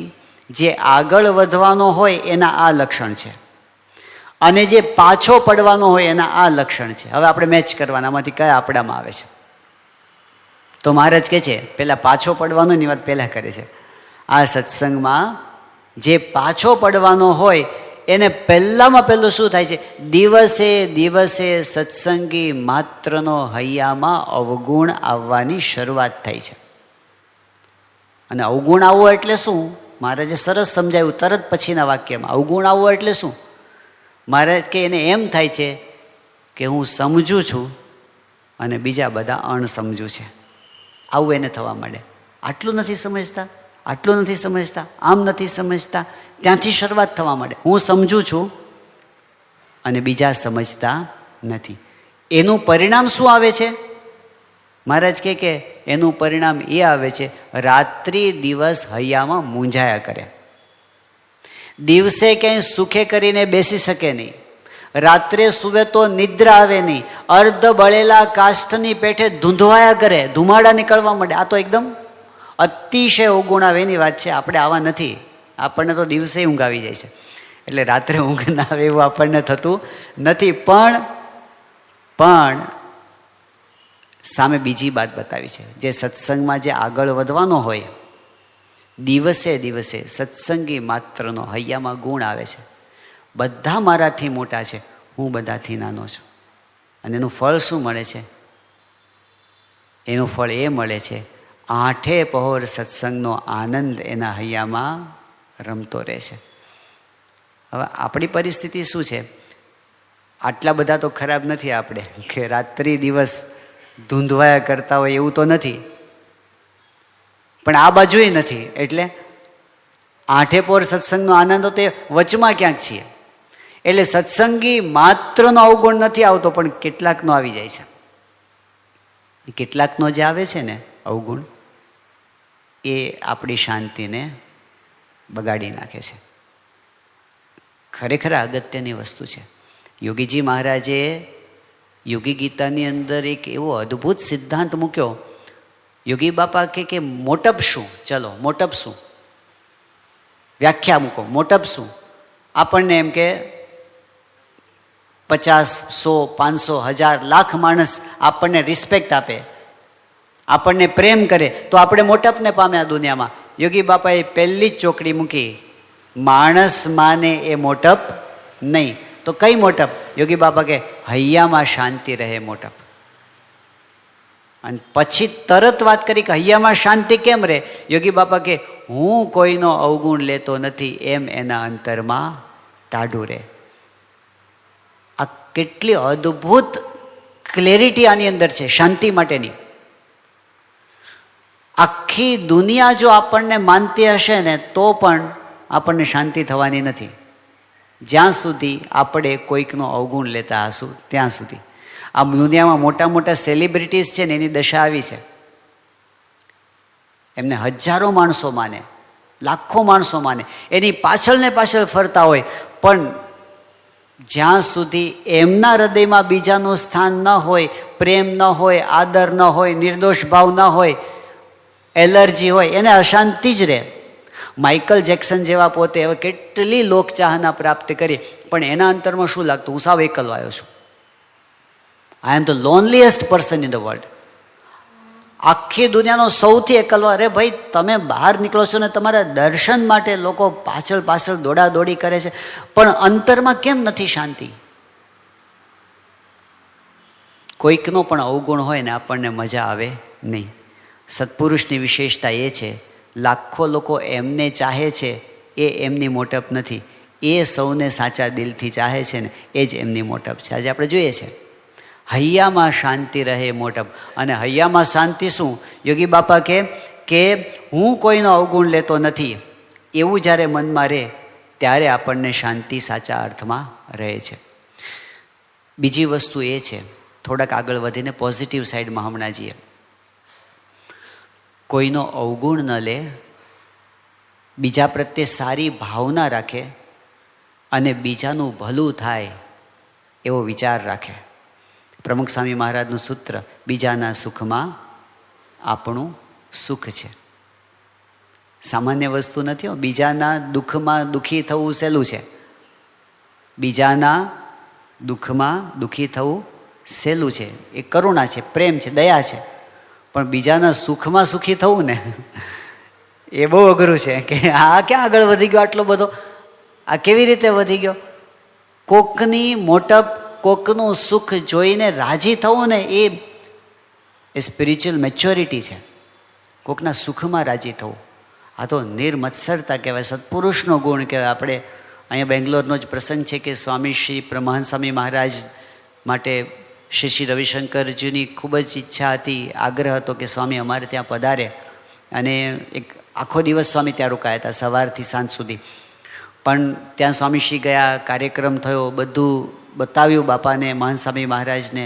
જે આગળ વધવાનો હોય એના આ લક્ષણ છે અને જે પાછો પડવાનો હોય એના આ લક્ષણ છે. હવે આપણે મેચ કરવાના, આમાંથી કયા આપણામાં આવે છે. તો મહારાજ કહે છે પહેલાં પાછો પડવાનોની વાત પહેલાં કરે છે. આ સત્સંગમાં જે પાછો પડવાનો હોય એને પહેલાંમાં પહેલું શું થાય છે? દિવસે દિવસે સત્સંગી માત્રનો હૈયામાં અવગુણ આવવાની શરૂઆત થાય છે. અને અવગુણ આવવો એટલે શું? મહારાજે સરસ સમજાવ્યું તરત પછીના વાક્યમાં. અવગુણ આવવો એટલે શું? મહારાજ કે એને એમ થાય છે કે હું સમજું છું અને બીજા બધા અણસમજુ છે. આવું એને થવા માંડે. આટલું નથી સમજતા, આટલું નથી સમજતા, આમ નથી સમજતા, ત્યાંથી શરૂઆત થવા માંડે. હું સમજું છું અને બીજા સમજતા નથી. એનું પરિણામ શું આવે છે? મહારાજ કે એનું પરિણામ એ આવે છે, રાત્રિ દિવસ હૈયામાં મૂંઝાયા કરે. દિવસે ક્યાંય સુખે કરીને બેસી શકે નહીં, રાત્રે સૂવે તો નિદ્રા આવે નહીં, અર્ધ બળેલા કાષ્ઠની પેઠે ધૂંધવાયા કરે, ધુમાડા નીકળવા માંડે. આ તો એકદમ અતિશય અવગુણ આવે એની વાત છે. આપણે આવા નથી, આપણને તો દિવસે ઊંઘ આવી જાય છે, એટલે રાત્રે ઊંઘ ના આવે એવું આપણને થતું નથી. પણ સામે બીજી વાત બતાવી છે, જે સત્સંગમાં જે આગળ વધવાનો હોય, દિવસે દિવસે સત્સંગી માત્રનો હૈયામાં ગુણ આવે છે. બધા મારાથી મોટા છે, હું બધાથી નાનો છું. અને એનું ફળ શું મળે છે? એનું ફળ એ મળે છે, 8 પહોર સત્સંગનો આનંદ એના હૈયામાં રમતો રહે છે. હવે આપણી પરિસ્થિતિ શું છે? આટલા બધા તો ખરાબ નથી આપણે કે રાત્રિ દિવસ ધૂંધવાયા કરતા હોય, એવું તો નથી. પણ આ બાજુએ નથી, એટલે 8 પહોર સત્સંગનો આનંદ તો તે વચમાં ક્યાંક છીએ. એટલે સત્સંગી માત્રનો અવગુણ નથી આવતો, પણ કેટલાકનો આવી જાય છે. કેટલાકનો જે આવે છે ને અવગુણ, એ આપણી શાંતિને બગાડી નાખે છે. ખરેખર અગત્યની વસ્તુ છે. યોગીજી મહારાજે યોગી ગીતાની અંદર એક એવો અદ્ભુત સિદ્ધાંત મૂક્યો. યોગી બાપા કે મોટપ શું? ચલો મોટપ શું? વ્યાખ્યા મૂકો. મોટપ શું? આપણને એમ કે 50, 100, 500, 1000, લાખ માણસ આપણને રિસ્પેક્ટ આપે, આપણને પ્રેમ કરે તો આપણે મોટપને પામ્યા દુનિયામાં. યોગી બાપાએ પહેલી જ ચોકડી મૂકી, માણસ માને એ મોટપ નહીં. તો કઈ મોટપ? યોગી બાપા કે હૈયામાં શાંતિ રહે મોટપ. અને પછી તરત વાત કરી કે હૈયામાં શાંતિ કેમ રહે? યોગી બાપા કે હું કોઈનો અવગુણ લેતો નથી એમ એના અંતરમાં ટાઢું રહે. આ કેટલી અદ્ભુત ક્લેરિટી આની અંદર છે શાંતિ માટેની. આખી દુનિયા જો આપણને માનતી હશે ને તો પણ આપણને શાંતિ થવાની નથી, જ્યાં સુધી આપણે કોઈકનો અવગુણ લેતા હશું ત્યાં સુધી. આ દુનિયામાં મોટા મોટા સેલિબ્રિટીઝ છે ને એની દશા આવી છે. એમને હજારો માણસો માને, લાખો માણસો માને, એની પાછળ ને પાછળ ફરતા હોય, પણ જ્યાં સુધી એમના હૃદયમાં બીજાનું સ્થાન ન હોય, પ્રેમ ન હોય, આદર ન હોય, નિર્દોષ ભાવ ન હોય, એલર્જી હોય, એને અશાંતિ જ રહે. માઇકલ જેક્સન જેવા પોતે હવે કેટલી લોકચાહના પ્રાપ્ત કરી, પણ એના અંતરમાં શું લાગતું? હું સાવ એકલો આવ્યો છું. I am the loneliest person in the world. આખી દુનિયાનો સૌથી એકલો. અરે ભાઈ, તમે બહાર નીકળો છો ને તમારા દર્શન માટે લોકો પાછળ પાછળ દોડાદોડી કરે છે, પણ અંતરમાં કેમ નથી શાંતિ? કોઈકનો પણ અવગુણ હોય ને આપણને મજા આવે નહીં. સત્પુરુષની વિશેષતા એ છે, લાખો લોકો એમને ચાહે છે એ એમની મોટપ નથી, એ સૌને સાચા દિલથી ચાહે છે ને એ જ એમની મોટપ છે. આજે આપણે જોઈએ છે હૈયામાં શાંતિ રહે મોટપ. અને હૈયામાં શાંતિ શું? યોગી બાપા કે હું કોઈનો અવગુણ લેતો નથી એવું જ્યારે મનમાં રહે ત્યારે આપણને શાંતિ સાચા અર્થમાં રહે છે. બીજી વસ્તુ એ છે, થોડાક આગળ વધીને પોઝિટિવ સાઈડમાં હમણાં જઈએ. કોઈનો અવગુણ ન લે, બીજા પ્રત્યે સારી ભાવના રાખે અને બીજાનું ભલું થાય એવો વિચાર રાખે. પ્રમુખ સ્વામી મહારાજનું સૂત્ર, બીજાના સુખમાં આપણું સુખ છે. સામાન્ય વસ્તુ નથી. બીજાના દુઃખમાં દુઃખી થવું સહેલું છે. બીજાના દુઃખમાં દુઃખી થવું સહેલું છે. એ કરુણા છે, પ્રેમ છે, દયા છે. પણ બીજાના સુખમાં સુખી થવું ને એ બહુ અઘરું છે. કે આ ક્યાં આગળ વધી ગયો આટલો બધો? આ કેવી રીતે વધી ગયો? કોકની મોટપ, કોકનું સુખ જોઈને રાજી થવું ને એ સ્પિરિચ્યુઅલ મેચ્યોરિટી છે. કોકના સુખમાં રાજી થવું, આ તો નિર્મત્સરતા કહેવાય, સત્પુરુષનો ગુણ કહેવાય. આપણે અહીંયા બેંગ્લોરનો જ પ્રસંગ છે કે સ્વામી શ્રી બ્રહ્માનંદ સ્વામી મહારાજ માટે શ્રી રવિશંકરજીની ખૂબ જ ઈચ્છા હતી, આગ્રહ હતો કે સ્વામી અમારે ત્યાં પધારે. અને એક આખો દિવસ સ્વામી ત્યાં રોકાયા હતા, સવારથી સાંજ સુધી. પણ ત્યાં સ્વામીશ્રી ગયા, કાર્યક્રમ થયો, બધું બતાવ્યું બાપાને, મહાન સ્વામી મહારાજને,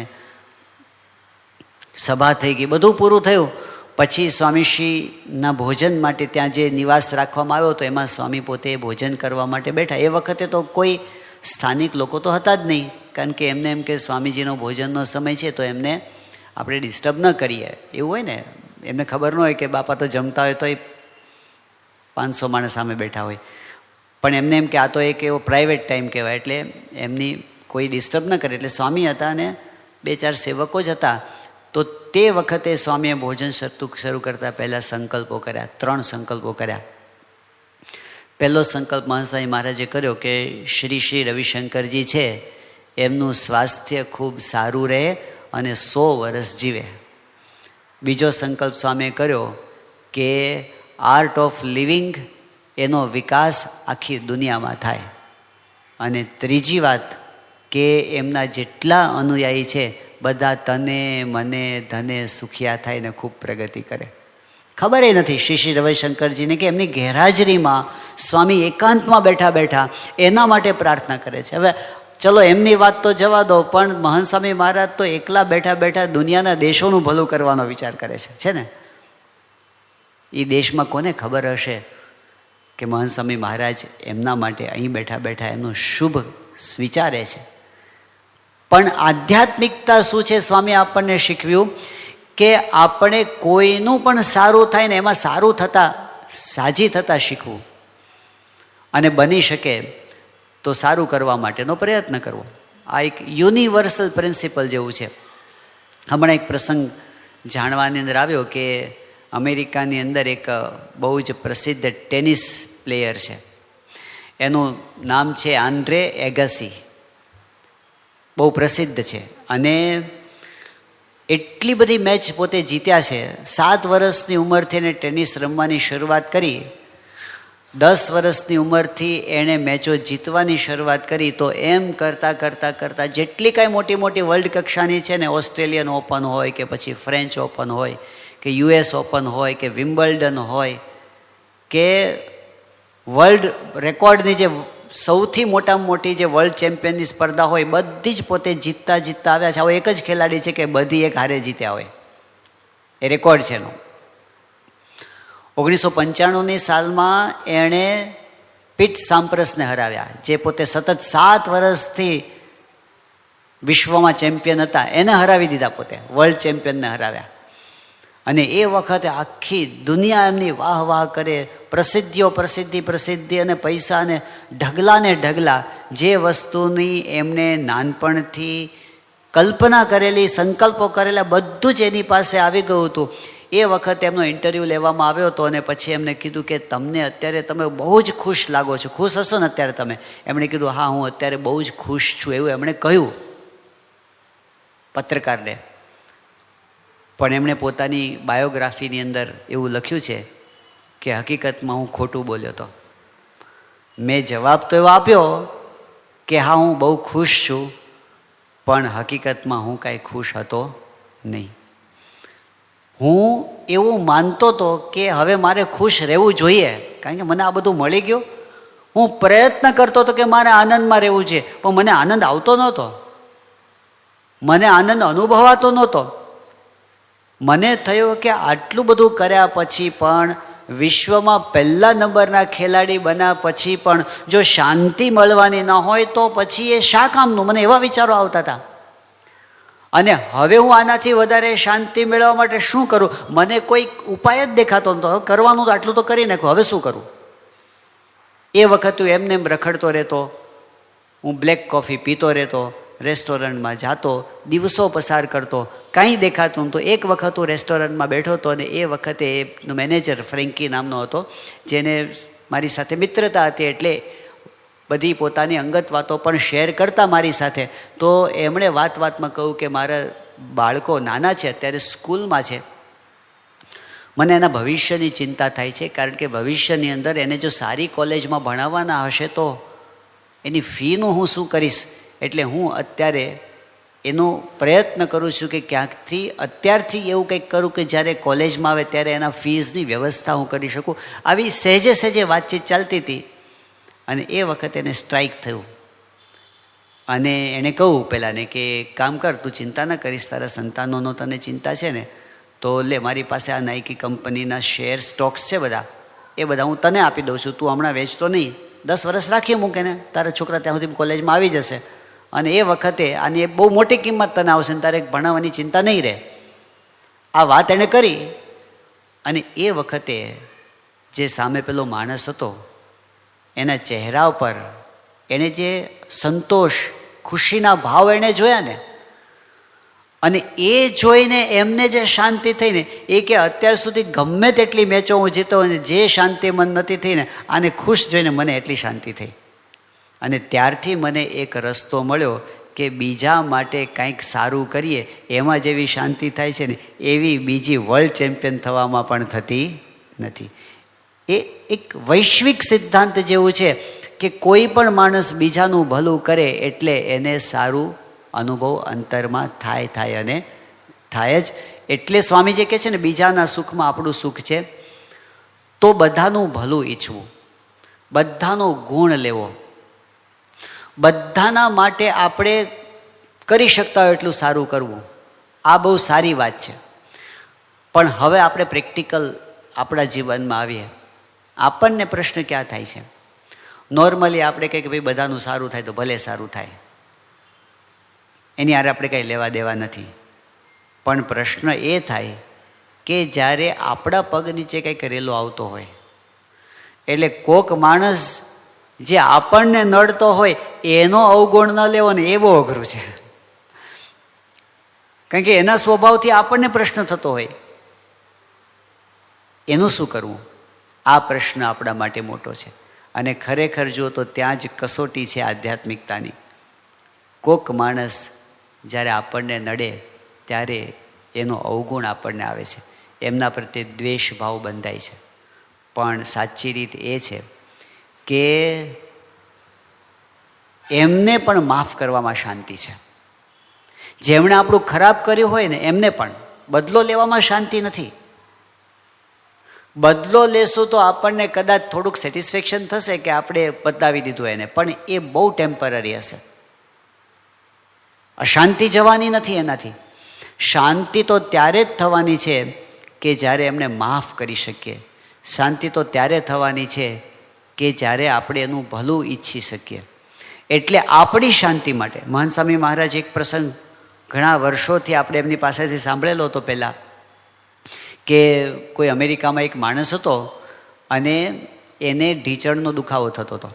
સભા થઈ ગઈ, બધું પૂરું થયું. પછી સ્વામીશ્રીના ભોજન માટે ત્યાં જે નિવાસ રાખવામાં આવ્યો હતો એમાં સ્વામી પોતે ભોજન કરવા માટે બેઠા. એ વખતે તો કોઈ સ્થાનિક લોકો તો હતા જ નહીં, કારણ કે એમને એમ કે સ્વામીજીનો ભોજનનો સમય છે તો એમને આપણે ડિસ્ટર્બ ન કરીએ, એવું હોય ને. એમને ખબર ન હોય કે બાપા તો જમતા હોય તો એ 500 માણસ સામે બેઠા હોય, પણ એમને એમ કે આ તો એક એવો પ્રાઇવેટ ટાઈમ કહેવાય, એટલે એમની કોઈ ડિસ્ટર્બ ન કરે. એટલે સ્વામી હતા અને 2-4 સેવકો જ હતા. તો તે વખતે સ્વામીએ ભોજન શરૂ કરતા પહેલાં સંકલ્પો કર્યા, 3 સંકલ્પો કર્યા. પહેલો સંકલ્પ મહાસ્વામી મહારાજે કર્યો કે શ્રી રવિશંકરજી છે એમનું સ્વાસ્થ્ય ખૂબ સારું રહે અને 100 વર્ષ જીવે. બીજો સંકલ્પ સ્વામીએ કર્યો કે આર્ટ ઓફ લિવિંગ એનો વિકાસ આખી દુનિયામાં થાય. અને ત્રીજી વાત કે એમના જેટલા અનુયાયી છે બધા તને મને ધને સુખિયા થાય ને ખૂબ પ્રગતિ કરે. ખબર નથી શ્રી રવિશંકરજીને કે એમની ગેરહાજરીમાં સ્વામી એકાંતમાં બેઠા બેઠા એના માટે પ્રાર્થના કરે છે. હવે ચલો એમની વાત તો જવા દો, પણ મહાન સ્વામી મહારાજ તો એકલા બેઠા બેઠા દુનિયાના દેશોનું ભલું કરવાનો વિચાર કરે છે ને. એ દેશમાં કોને ખબર હશે કે મહંત સ્વામી મહારાજ એમના માટે અહીં બેઠા બેઠા એમનું શુભ વિચારે છે. પણ આધ્યાત્મિકતા શું છે? સ્વામી આપણને શીખવ્યું કે આપણે કોઈનું પણ સારું થાય ને એમાં સારું થતાં સાજી થતાં શીખવું, અને બની શકે તો સારું કરવા માટેનો પ્રયત્ન કરવો. આ એક યુનિવર્સલ પ્રિન્સિપલ જેવું છે. હમણાં એક પ્રસંગ જાણવાની અંદર આવ્યો કે અમેરિકાની અંદર એક બહુ જ પ્રસિદ્ધ ટેનિસ પ્લેયર છે, એનું નામ છે આન્ડ્રે એગાસી. બહુ પ્રસિદ્ધ છે અને એટલી બધી મેચ પોતે જીત્યા છે. 7 વર્ષની ઉંમરથી એને ટેનિસ રમવાની શરૂઆત કરી. 10 વર્ષની ઉંમરથી એણે મેચો જીતવાની શરૂઆત કરી. તો એમ કરતાં કરતાં કરતાં જેટલી કાંઈ મોટી મોટી વર્લ્ડ કક્ષાની છે ને, ઓસ્ટ્રેલિયન ઓપન હોય કે પછી ફ્રેન્ચ ઓપન હોય કે US ઓપન હોય કે વિમ્બલ્ડન હોય કે વર્લ્ડ રેકોર્ડની જે સૌથી મોટામાં મોટી જે વર્લ્ડ ચેમ્પિયનની સ્પર્ધા હોય, બધી જ પોતે જીતતા જીતતા આવ્યા છે. આવો એક જ ખેલાડી છે કે બધી એક હારે જીત્યા હોય, એ રેકોર્ડ છે એનો. 1995ની સાલમાં એણે પીટ સામ્પ્રસને હરાવ્યા, જે પોતે સતત 7 વર્ષથી વિશ્વમાં ચેમ્પિયન હતા. એને હરાવી દીધા, પોતે વર્લ્ડ ચેમ્પિયનને હરાવ્યા. અને એ વખતે આખી દુનિયા એમની વાહ વાહ કરે, પ્રસિદ્ધિ અને પૈસા અને ઢગલા ને ઢગલા. જે વસ્તુની એમને નાનપણથી કલ્પના કરેલી, સંકલ્પો કરેલા, બધું જ એની પાસે આવી ગયું હતું. એ વખતે એમનો ઇન્ટરવ્યૂ લેવામાં આવ્યો હતો અને પછી એમને કીધું કે તમને અત્યારે તમે બહુ જ ખુશ લાગો છો, ખુશ હશો ને અત્યારે તમે? એમણે કીધું હા, હું અત્યારે બહુ જ ખુશ છું, એવું એમણે કહ્યું પત્રકારને. પણ એમણે પોતાની બાયોગ્રાફીની અંદર એવું લખ્યું છે કે હકીકતમાં હું ખોટું બોલ્યો હતો. મેં જવાબ તો એવો આપ્યો કે હા, હું બહુ ખુશ છું, પણ હકીકતમાં હું કાંઈ ખુશ હતો નહીં. હું એવું માનતો હતો કે હવે મારે ખુશ રહેવું જોઈએ, કારણ કે મને આ બધું મળી ગયું. હું પ્રયત્ન કરતો હતો કે મારે આનંદમાં રહેવું છે, પણ મને આનંદ આવતો નહોતો, મને આનંદ અનુભવાતો નહોતો. મને થયું કે આટલું બધું કર્યા પછી પણ, વિશ્વમાં પહેલા નંબરના ખેલાડી બન્યા પછી પણ જો શાંતિ મળવાની ન હોય તો પછી એ શા કામનું? મને એવા વિચારો આવતા હતા. અને હવે હું આનાથી વધારે શાંતિ મેળવવા માટે શું કરું? મને કોઈ ઉપાય જ દેખાતો નહોતો. કરવાનું તો આટલું તો કરી નાખ્યું, હવે શું કરું? એ વખત હું એમને એમ રખડતો રહેતો, હું બ્લેક કોફી પીતો રહેતો, રેસ્ટોરન્ટમાં જાતો, દિવસો પસાર કરતો, કાંઈ દેખાતું તો. એક વખત હું રેસ્ટોરન્ટમાં બેઠો હતો અને એ વખતે એનો મેનેજર ફ્રેન્કી નામનો હતો, જેને મારી સાથે મિત્રતા હતી, એટલે બધી પોતાની અંગત વાતો પણ શેર કરતા મારી સાથે. તો એમણે વાતમાં કહ્યું કે મારા બાળકો નાના છે, અત્યારે સ્કૂલમાં છે, મને એના ભવિષ્યની ચિંતા થાય છે, કારણ કે ભવિષ્યની અંદર એને જો સારી કોલેજમાં ભણાવવાના હશે તો એની ફીનું હું શું કરીશ? એટલે હું અત્યારે એનો પ્રયત્ન કરું છું કે ક્યાંકથી અત્યારથી એવું કંઈક કરું કે જ્યારે કોલેજમાં આવે ત્યારે એના ફીઝની વ્યવસ્થા હું કરી શકું. આવી સહેજે વાતચીત ચાલતી હતી અને એ વખતે એને સ્ટ્રાઇક થયું. અને એણે કહ્યું પહેલાંને કે કામ કર, તું ચિંતા ન કરીશ, તારા સંતાનોનો તને ચિંતા છે ને, તો લે, મારી પાસે આ નાઇકી કંપનીના શેર સ્ટોક્સ છે બધા, એ બધા હું તને આપી દઉં છું, તું હમણાં વેચતો નહીં, 10 વર્ષ રાખી મૂકે ને, તારા છોકરા ત્યાં સુધી કોલેજમાં આવી જશે અને એ વખતે આની બહુ મોટી કિંમત તને આવશે ને તારે ભણાવવાની ચિંતા નહીં રહે. આ વાત એણે કરી. અને એ વખતે જે સામે પેલો માણસ હતો, એના ચહેરા ઉપર એણે જે સંતોષ, ખુશીના ભાવ એણે જોયા ને, અને એ જોઈને એમને જે શાંતિ થઈ ને, એ કે અત્યાર સુધી ગમે તેટલી મેચો હું જીતો અને જે શાંતિ મન નથી થઈ ને, આને ખુશ જોઈને મને એટલી શાંતિ થઈ. અને ત્યારથી મને એક રસ્તો મળ્યો કે બીજા માટે કંઈક સારું કરીએ, એમાં જેવી શાંતિ થાય છે ને, એવી બીજી વર્લ્ડ ચેમ્પિયન થવામાં પણ થતી નથી. એ એક વૈશ્વિક સિદ્ધાંત જેવું છે કે કોઈ પણ માણસ બીજાનું ભલું કરે એટલે એને સારું અનુભવ અંતરમાં થાય અને થાય જ. એટલે સ્વામીજી કહે છે ને, બીજાના સુખમાં આપણું સુખ છે. તો બધાનું ભલું ઈચ્છવું, બધાનો ગુણ લેવો, બધાના માટે આપણે કરી શકતા હોય એટલું સારું કરવું, આ બહુ સારી વાત છે. પણ હવે આપણે પ્રેક્ટિકલ આપણા જીવનમાં આવીએ, આપણને પ્રશ્ન ક્યાં થાય છે? નોર્મલી આપણે કહીએ કે ભાઈ બધાનું સારું થાય તો ભલે સારું થાય, એની હારે આપણે કંઈ લેવા દેવા નથી. પણ પ્રશ્ન એ થાય કે જ્યારે આપણા પગ નીચે કંઈક રેલો આવતો હોય, એટલે કોક માણસ જે આપણને નડતો હોય એનો અવગુણ ન લેવો ને એ બહુ અઘરું છે. કારણ કે એના સ્વભાવથી આપણને પ્રશ્ન થતો હોય, એનું શું કરવું? આ પ્રશ્ન આપણા માટે મોટો છે. અને ખરેખર જો તો ત્યાં જ કસોટી છે આધ્યાત્મિકતાની. કોક માણસ જ્યારે આપણને નડે ત્યારે એનો અવગુણ આપણને આવે છે, એમના પ્રત્યે દ્વેષ ભાવ બંધાય છે. પણ સાચી રીત એ છે કે એમને પણ માફ કરવામાં શાંતિ છે. જેમણે આપણું ખરાબ કર્યું હોય ને એમને પણ બદલો લેવામાં શાંતિ નથી. બદલો લેશું તો આપણને કદાચ થોડુંક સેટિસ્ફેક્શન થશે કે આપણે બતાવી દીધું એને, પણ એ બહુ ટેમ્પરરી હશે. અશાંતિ જવાની નથી એનાથી. શાંતિ તો ત્યારે જ થવાની છે કે જ્યારે એમને માફ કરી શકીએ. શાંતિ તો ત્યારે થવાની છે કે જ્યારે આપણે એનું ભલું ઈચ્છી શકીએ. એટલે આપણી શાંતિ માટે મહાન સ્વામી મહારાજ એક પ્રસંગ ઘણા વર્ષોથી આપણે એમની પાસેથી સાંભળેલો હતો પહેલાં, કે કોઈ અમેરિકામાં એક માણસ હતો અને એને ઢીંચણનો દુખાવો થતો હતો.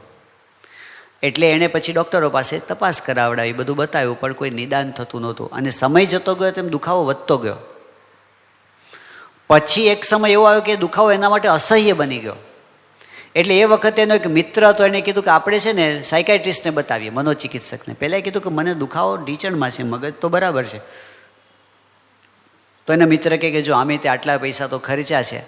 એટલે એણે પછી ડૉક્ટરો પાસે તપાસ કરાવડાવી, બધું બતાવ્યું, પણ કોઈ નિદાન થતું નહોતું. અને સમય જતો ગયો તેમ દુખાવો વધતો ગયો. પછી એક સમય એવો આવ્યો કે દુખાવો એના માટે અસહ્ય બની ગયો. એટલે એ વખતે એનો એક મિત્ર હતો, એને કીધું કે આપણે છે ને સાયકાઇટ્રિસ્ટને બતાવીએ, મનોચિકિત્સકને. પહેલાં કીધું કે મને દુખાવો ઢીંચણમાં છે, મગજ તો બરાબર છે. તો એના મિત્ર કહે કે જો આમે તે આટલા પૈસા તો ખર્ચા છે,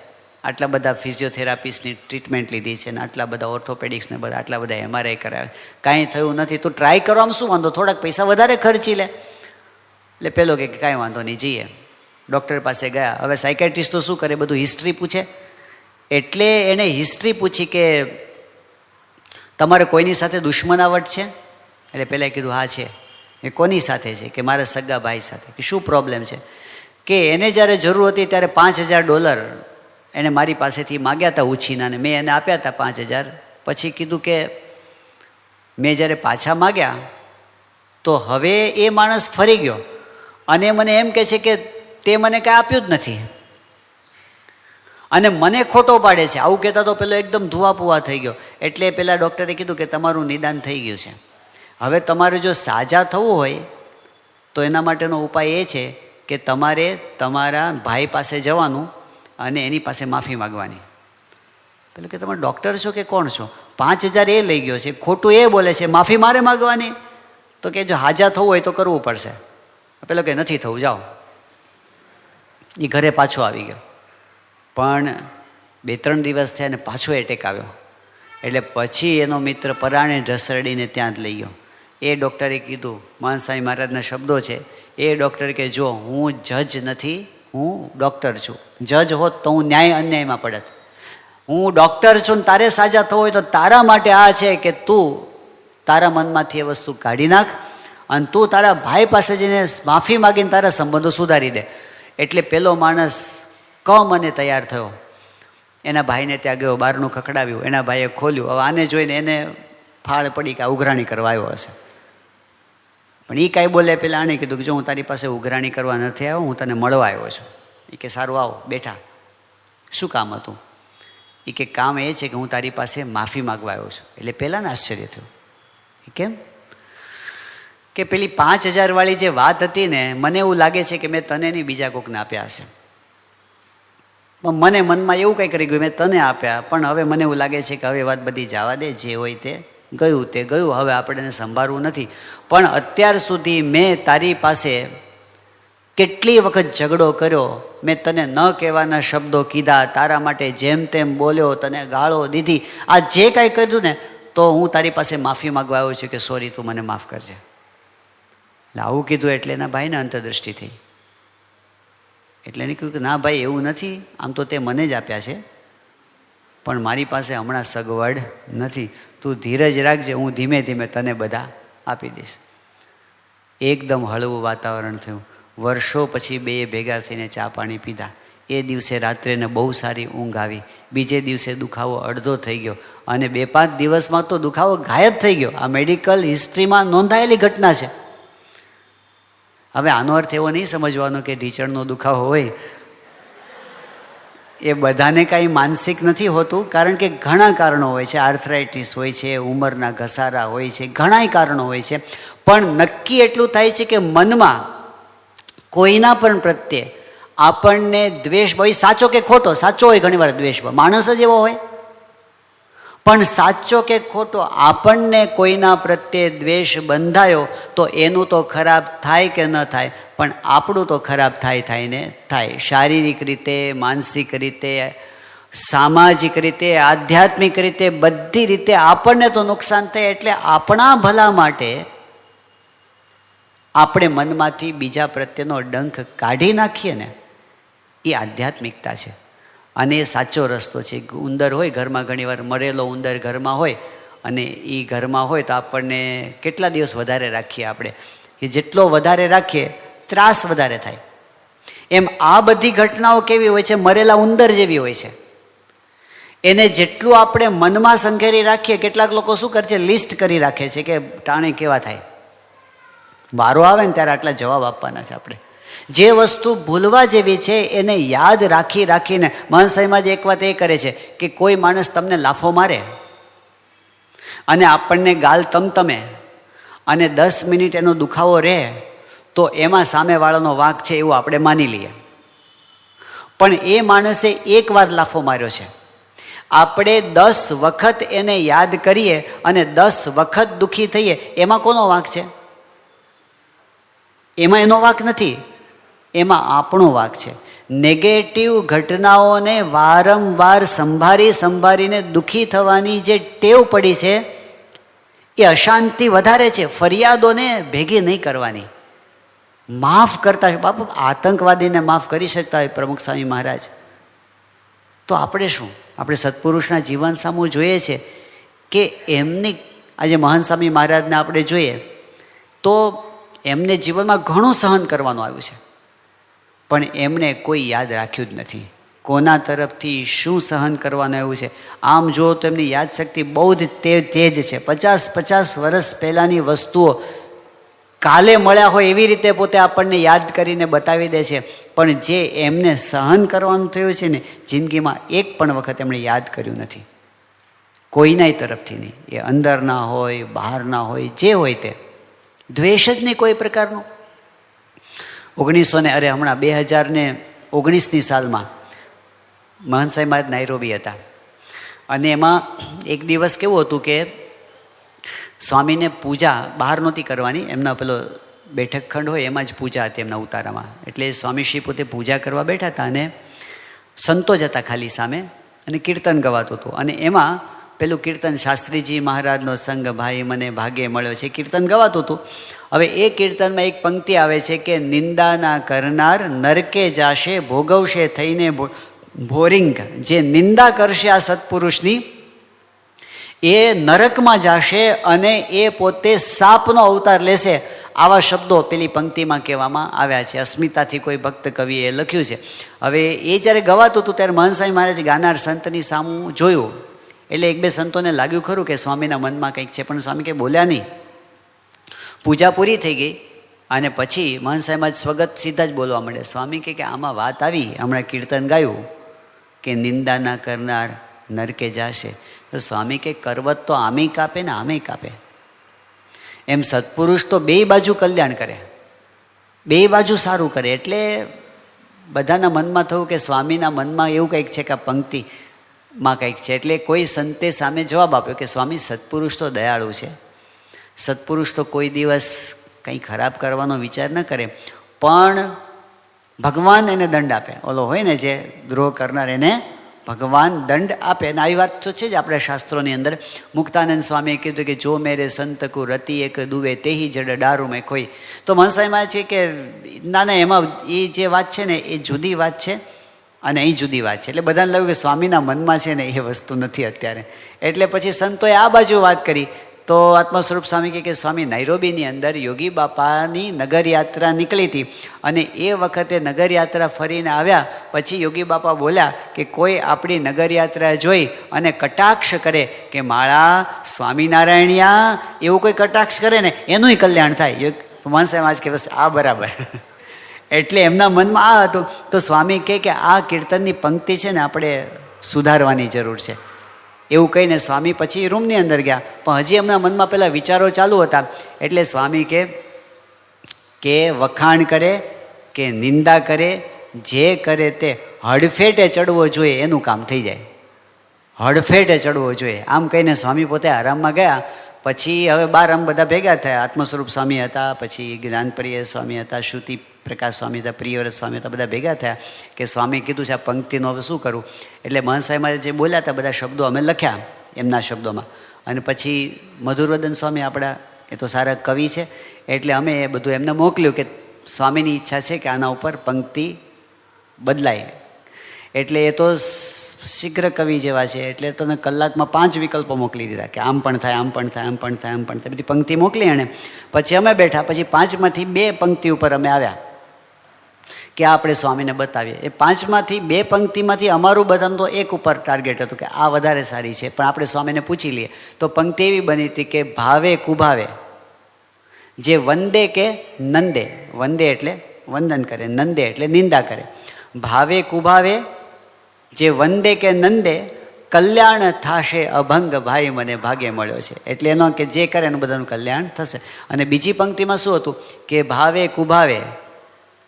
આટલા બધા ફિઝિયોથેરાપિસ્ટની ટ્રીટમેન્ટ લીધી છે ને આટલા બધા ઓર્થોપેડિક્સને બધા આટલા બધા MRI કરાવે, કાંઈ થયું નથી. તું ટ્રાય કરવામાં શું વાંધો, થોડાક પૈસા વધારે ખર્ચી લે. એટલે પેલો કે કાંઈ વાંધો નહીં, જઈએ. ડૉક્ટર પાસે ગયા. હવે સાયકાઇટ્રિસ્ટ તો શું કરે, બધું હિસ્ટ્રી પૂછે. એટલે એણે હિસ્ટ્રી પૂછી કે તમારે કોઈની સાથે દુશ્મનાવટ છે? એટલે પહેલાં કીધું હા છે. એ કોની સાથે છે? કે મારા સગા ભાઈ સાથે. કે શું પ્રોબ્લેમ છે? કે એને જ્યારે જરૂર હતી ત્યારે $5000 એણે મારી પાસેથી માગ્યા હતા ઉછીના, ને મેં એને આપ્યા હતા 5000. પછી કીધું કે મેં જ્યારે પાછા માગ્યા તો હવે એ માણસ ફરી ગયો અને મને એમ કહે છે કે તે મને કાંઈ આપ્યું જ નથી અને મને ખોટો પાડે છે. આવું કહેતા તો પેલો એકદમ ધુઆપુઆ થઈ ગયો. એટલે પેલા ડૉક્ટરે કીધું કે તમારું નિદાન થઈ ગયું છે. હવે તમારે જો સાજા થવું હોય તો એના માટેનો ઉપાય એ છે કે તમારે તમારા ભાઈ પાસે જવાનું અને એની પાસે માફી માગવાની. પેલું કે તમે ડૉક્ટર છો કે કોણ છો? 5000 એ લઈ ગયો છે, ખોટું એ બોલે છે, માફી મારે માગવાની? તો કે જો હાજા થવું હોય તો કરવું પડશે. પેલો કે નથી થવું, જાઓ. એ ઘરે પાછો આવી ગયો. પણ 2-3 દિવસ થયા અને પાછો એટેક આવ્યો. એટલે પછી એનો મિત્ર પરાણે ઢસડીને ત્યાં જ લઈ ગયો. એ ડૉક્ટરે કીધું, મહાન સ્વામી મહારાજના શબ્દો છે, એ ડૉક્ટર કે જો હું જજ નથી, હું ડૉક્ટર છું. જજ હોત તો હું ન્યાય અન્યાયમાં પડત. હું ડૉક્ટર છું ને તારે સાજા થવું હોય તો તારા માટે આ છે કે તું તારા મનમાંથી એ વસ્તુ કાઢી નાખ અને તું તારા ભાઈ પાસે જઈને માફી માગીને તારા સંબંધો સુધારી દે. એટલે પેલો માણસ કમ અને તૈયાર થયો. એના ભાઈને ત્યાં ગયો, બહારનું ખખડાવ્યું, એના ભાઈએ ખોલ્યું. હવે આને જોઈને એને ફાળ પડી કે આ ઉઘરાણી કરવા આવ્યો હશે. પણ એ કાંઈ બોલે પેલા આને કીધું કે જો હું તારી પાસે ઉઘરાણી કરવા નથી આવ્યો, હું તને મળવા આવ્યો છું. એ કે સારું આવો, બેઠા. શું કામ હતું? એ કે કામ એ છે કે હું તારી પાસે માફી માગવા આવ્યો છું. એટલે પહેલાં ને આશ્ચર્ય થયું. કેમ? કે પેલી 5000 વાળી જે વાત હતી ને, મને એવું લાગે છે કે મેં તને નહીં બીજા કોકને આપ્યા હશે. પણ મને મનમાં એવું કંઈ કરી ગયું, મેં તને આપ્યા, પણ હવે મને એવું લાગે છે કે હવે વાત બધી જવા દે, જે હોય તે ગયું તે ગયું, હવે આપણે એને સંભાળવું નથી. પણ અત્યાર સુધી મેં તારી પાસે કેટલી વખત ઝઘડો કર્યો, મેં તને ન કહેવાના શબ્દો કીધા, તારા માટે જેમ તેમ બોલ્યો, તને ગાળો દીધી, આ જે કાંઈ કર્યું ને, તો હું તારી પાસે માફી માગવા આવ્યો છું કે સોરી, તું મને માફ કરજે. એટલે આવું કીધું એટલે એના ભાઈને અંતરદૃષ્ટિ થઈ. એટલે એને કહ્યું કે ના ભાઈ, એવું નથી, આમ તો તે મને જ આપ્યા છે, પણ મારી પાસે હમણાં સગવડ નથી. તું ધીરજ રાખજે, હું ધીમે ધીમે તને બધા આપી દઈશ. એકદમ હળવું વાતાવરણ થયું. વર્ષો પછી બે ભેગા થઈને ચા પાણી પીધા. એ દિવસે રાત્રેને બહુ સારી ઊંઘ આવી, બીજે દિવસે દુખાવો અડધો થઈ ગયો અને 2-5 દિવસમાં તો દુખાવો ગાયબ થઈ ગયો. આ મેડિકલ હિસ્ટ્રીમાં નોંધાયેલી ઘટના છે. હવે આનો અર્થ એવો નહીં સમજવાનો કે ઢીચણનો દુખાવો હોય એ બધાને કાંઈ માનસિક નથી હોતું, કારણ કે ઘણા કારણો હોય છે. આર્થરાઇટિસ હોય છે, ઉંમરના ઘસારા હોય છે, ઘણાય કારણો હોય છે. પણ નક્કી એટલું થાય છે કે મનમાં કોઈના પણ પ્રત્યે આપણને દ્વેષ હોય, સાચો કે ખોટો, સાચો હોય ઘણી વાર દ્વેષ, માણસ જ એવો હોય, પણ સાચો કે ખોટો આપણને કોઈના પ્રત્યે દ્વેષ બંધાયો તો એનું તો ખરાબ થાય કે ન થાય, પણ આપણું તો ખરાબ થાય ને થાય. શારીરિક રીતે, માનસિક રીતે, સામાજિક રીતે, આધ્યાત્મિક રીતે, બધી રીતે આપણને તો નુકસાન થાય. એટલે આપણા ભલા માટે આપણે મનમાંથી બીજા પ્રત્યેનો ડંખ કાઢી નાખીએ ને, એ આધ્યાત્મિકતા છે અને એ સાચો રસ્તો છે. ઉંદર હોય ઘરમાં, ઘણીવાર મરેલો ઉંદર ઘરમાં હોય અને એ ઘરમાં હોય તો આપણને કેટલા દિવસ વધારે રાખીએ આપણે, કે જેટલો વધારે રાખીએ ત્રાસ વધારે થાય. એમ આ બધી ઘટનાઓ કેવી હોય છે? મરેલા ઉંદર જેવી હોય છે. એને જેટલું આપણે મનમાં સંઘેરી રાખીએ, કેટલાક લોકો શું કરે છે, લિસ્ટ કરી રાખે છે કે ટાણે કેવા થાય, વારો આવે ને ત્યારે આટલા જવાબ આપવાના છે આપણે. જે વસ્તુ ભૂલવા જેવી છે એને યાદ રાખીને, મહાનસાઈમાં જ એક વાત એ કરે છે કે કોઈ માણસ તમને લાફો મારે અને આપણને ગાલ તમતમે અને 10 મિનિટ એનો દુખાવો રહે તો એમાં સામેવાળાનો વાંક છે એવું આપણે માની લઈએ. પણ એ માણસે એક વાર લાફો માર્યો છે, આપણે 10 વખત એને યાદ કરીએ અને 10 વખત દુઃખી થઈએ, એમાં કોનો વાંક છે? એમાં એનો વાંક નથી, એમાં આપણો વાંક છે. નેગેટિવ ઘટનાઓને વારંવાર સંભાળીને દુઃખી થવાની જે ટેવ પડી છે એ અશાંતિ વધારે છે. ફરિયાદોને ભેગી નહીં કરવાની, માફ કરતા. બાપુ આતંકવાદીને માફ કરી શકતા હોય પ્રમુખ સ્વામી મહારાજ, તો આપણે શું? આપણે સત્પુરુષના જીવન સામું જોઈએ છે કે એમની, આજે મહાન સ્વામી મહારાજને આપણે જોઈએ તો એમને જીવનમાં ઘણું સહન કરવાનું આવ્યું છે, પણ એમને કોઈ યાદ રાખ્યું જ નથી. કોના તરફથી શું સહન કરવાનું આવ્યું છે? આમ જુઓ તો એમની યાદશક્તિ બહુ જ તેજ છે. 50 વર્ષ પહેલાંની વસ્તુઓ કાલે મળ્યા હોય એવી રીતે પોતે આપણને યાદ કરીને બતાવી દે છે. પણ જે એમને સહન કરવાનું થયું છે ને, જિંદગીમાં એક પણ વખત એમણે યાદ કર્યું નથી, કોઈનાય તરફથી નહીં. એ અંદરના હોય, બહારના હોય, જે હોય તે દ્વેષ જ નહીં કોઈ પ્રકારનો. 2019ની સાલમાં મહંત સાહેબ મહારાજ નાઇરોબી હતા અને એમાં એક દિવસ કેવું હતું કે સ્વામીને પૂજા બહાર નહોતી કરવાની, એમના પેલો બેઠક ખંડ હોય એમાં જ પૂજા હતી એમના ઉતારામાં. એટલે સ્વામીશ્રી પોતે પૂજા કરવા બેઠા હતા અને સંતો જ હતા ખાલી સામે અને કીર્તન ગવાતું હતું. અને એમાં પેલું કીર્તન શાસ્ત્રીજી મહારાજનો સંગ ભાઈ મને ભાગે મળ્યો છે કીર્તન ગવાતું હતું. હવે એ કીર્તનમાં એક પંક્તિ આવે છે કે નિંદાના કરનાર નરકે જાશે ભોગવશે થઈને ભોરિંગ. જે નિંદા કરશે આ સત્પુરુષની એ નરકમાં જશે અને એ પોતે સાપનો અવતાર લેશે. આવા શબ્દો પેલી પંક્તિમાં કહેવામાં આવ્યા છે. અસ્મિતાથી કોઈ ભક્ત કવિએ લખ્યું છે. હવે એ જ્યારે ગવાતું હતું ત્યારે મહંત સ્વામી મહારાજ ગાનાર સંતની સામું જોયું એટલે 1-2 સંતોને લાગ્યું ખરું કે સ્વામીના મનમાં કંઈક છે, પણ સ્વામી કંઈ બોલ્યા નહીં. પૂજા પૂરી થઈ ગઈ અને પછી મહંત સાહેબ સ્વગત સીધા જ બોલવા માંડે. સ્વામી કે આમાં વાત આવી, હમણાં કીર્તન ગાયું કે નિંદા ના કરનાર નરકે જાશે, તો સ્વામી કે કરવત તો આમે કાપે ને આમે કાપે. એમ સત્પુરુષ તો બે બાજુ કલ્યાણ કરે, બે બાજુ સારું કરે. એટલે બધાના મનમાં થયું કે સ્વામીના મનમાં એવું કંઈક છે કે આ પંક્તિમાં કંઈક છે. એટલે કોઈ સંતે સામે જવાબ આપ્યો કે સ્વામી સત્પુરુષ તો દયાળુ છે, સત્પુરુષ તો કોઈ દિવસ કંઈ ખરાબ કરવાનો વિચાર ન કરે, પણ ભગવાન એને દંડ આપે. ઓલો હોય ને જે દ્રોહ કરનાર એને ભગવાન દંડ આપે. અને આવી વાત તો છે જ આપણા શાસ્ત્રોની અંદર. મુક્તાનંદ સ્વામીએ કીધું કે જો મેરે સંત કો રતિ એક દુવે તેહી જડ ડારું મેં ખોઈ. તો મનસાઈમાં છે કે ના એમાં એ જે વાત છે ને એ જુદી વાત છે અને અહીં જુદી વાત છે. એટલે બધાને લાગ્યું કે સ્વામીના મનમાં છે ને એ વસ્તુ નથી અત્યારે. એટલે પછી સંતોએ આ બાજુ વાત કરી. તો આત્મા સ્વરૂપ સ્વામી કહે કે સ્વામી નૈરોબીની અંદર યોગી બાપાની નગરયાત્રા નીકળી હતી અને એ વખતે નગરયાત્રા ફરીને આવ્યા પછી યોગી બાપા બોલ્યા કે કોઈ આપણી નગરયાત્રા જોઈ અને કટાક્ષ કરે કે માળા સ્વામિનારાયણિયા એવું કોઈ કટાક્ષ કરે ને એનુંય કલ્યાણ થાય. માનસાહેબ આજ કે બસ આ બરાબર. એટલે એમના મનમાં આ હતું. તો સ્વામી કહે કે આ કીર્તનની પંક્તિ છે ને આપણે સુધારવાની જરૂર છે. એવું કહીને સ્વામી પછી રૂમની અંદર ગયા, પણ હજી એમના મનમાં પેલા વિચારો ચાલુ હતા. એટલે સ્વામી કે વખાણ કરે કે નિંદા કરે, જે કરે તે હડફેટે ચડવો જોઈએ, એનું કામ થઈ જાય. હડફેટે ચડવો જોઈએ આમ કહીને સ્વામી પોતે આરામમાં ગયા. પછી હવે બાર આમ બધા ભેગા થયા. આત્મસ્વરૂપ સ્વામી હતા, પછી જ્ઞાનપ્રિય સ્વામી હતા, શ્રુતિ પ્રકાશ સ્વામી હતા, પ્રિયવ્રત સ્વામી હતા, બધા ભેગા થયા કે સ્વામી કીધું છે આ પંક્તિનું હવે શું કરું. એટલે મહંત સાહેબ જે બોલ્યા હતા બધા શબ્દો અમે લખ્યા એમના શબ્દોમાં. અને પછી મધુરવદન સ્વામી આપણા એ તો સારા કવિ છે, એટલે અમે એ બધું એમને મોકલ્યું કે સ્વામીની ઈચ્છા છે કે આના ઉપર પંક્તિ બદલાય. એટલે એ તો શીઘ્ર કવિ જેવા છે, એટલે તને કલાકમાં 5 વિકલ્પો મોકલી દીધા કે આમ પણ થાય, આમ પણ થાય, આમ પણ થાય, આમ પણ થાય, બધી પંક્તિ મોકલી એણે. પછી અમે બેઠા, પછી 5માંથી 2 પંક્તિ ઉપર અમે આવ્યા કે આ આપણે સ્વામીને બતાવીએ. એ 5માંથી 2 પંક્તિમાંથી અમારું બધાનું તો એક ઉપર ટાર્ગેટ હતું કે આ વધારે સારી છે, પણ આપણે સ્વામીને પૂછી લઈએ. તો પંક્તિ એવી બની હતી કે ભાવે કુભાવે જે વંદે કે નંદે, વંદે એટલે વંદન કરે, નંદે એટલે નિંદા કરે. ભાવે કુભાવે જે વંદે કે નંદે કલ્યાણ થાશે અભંગ ભાઈ મને ભાગે મળ્યો છે. એટલે એનો કે જે કરે એનું બધાનું કલ્યાણ થશે. અને બીજી પંક્તિમાં શું હતું કે ભાવે કુભાવે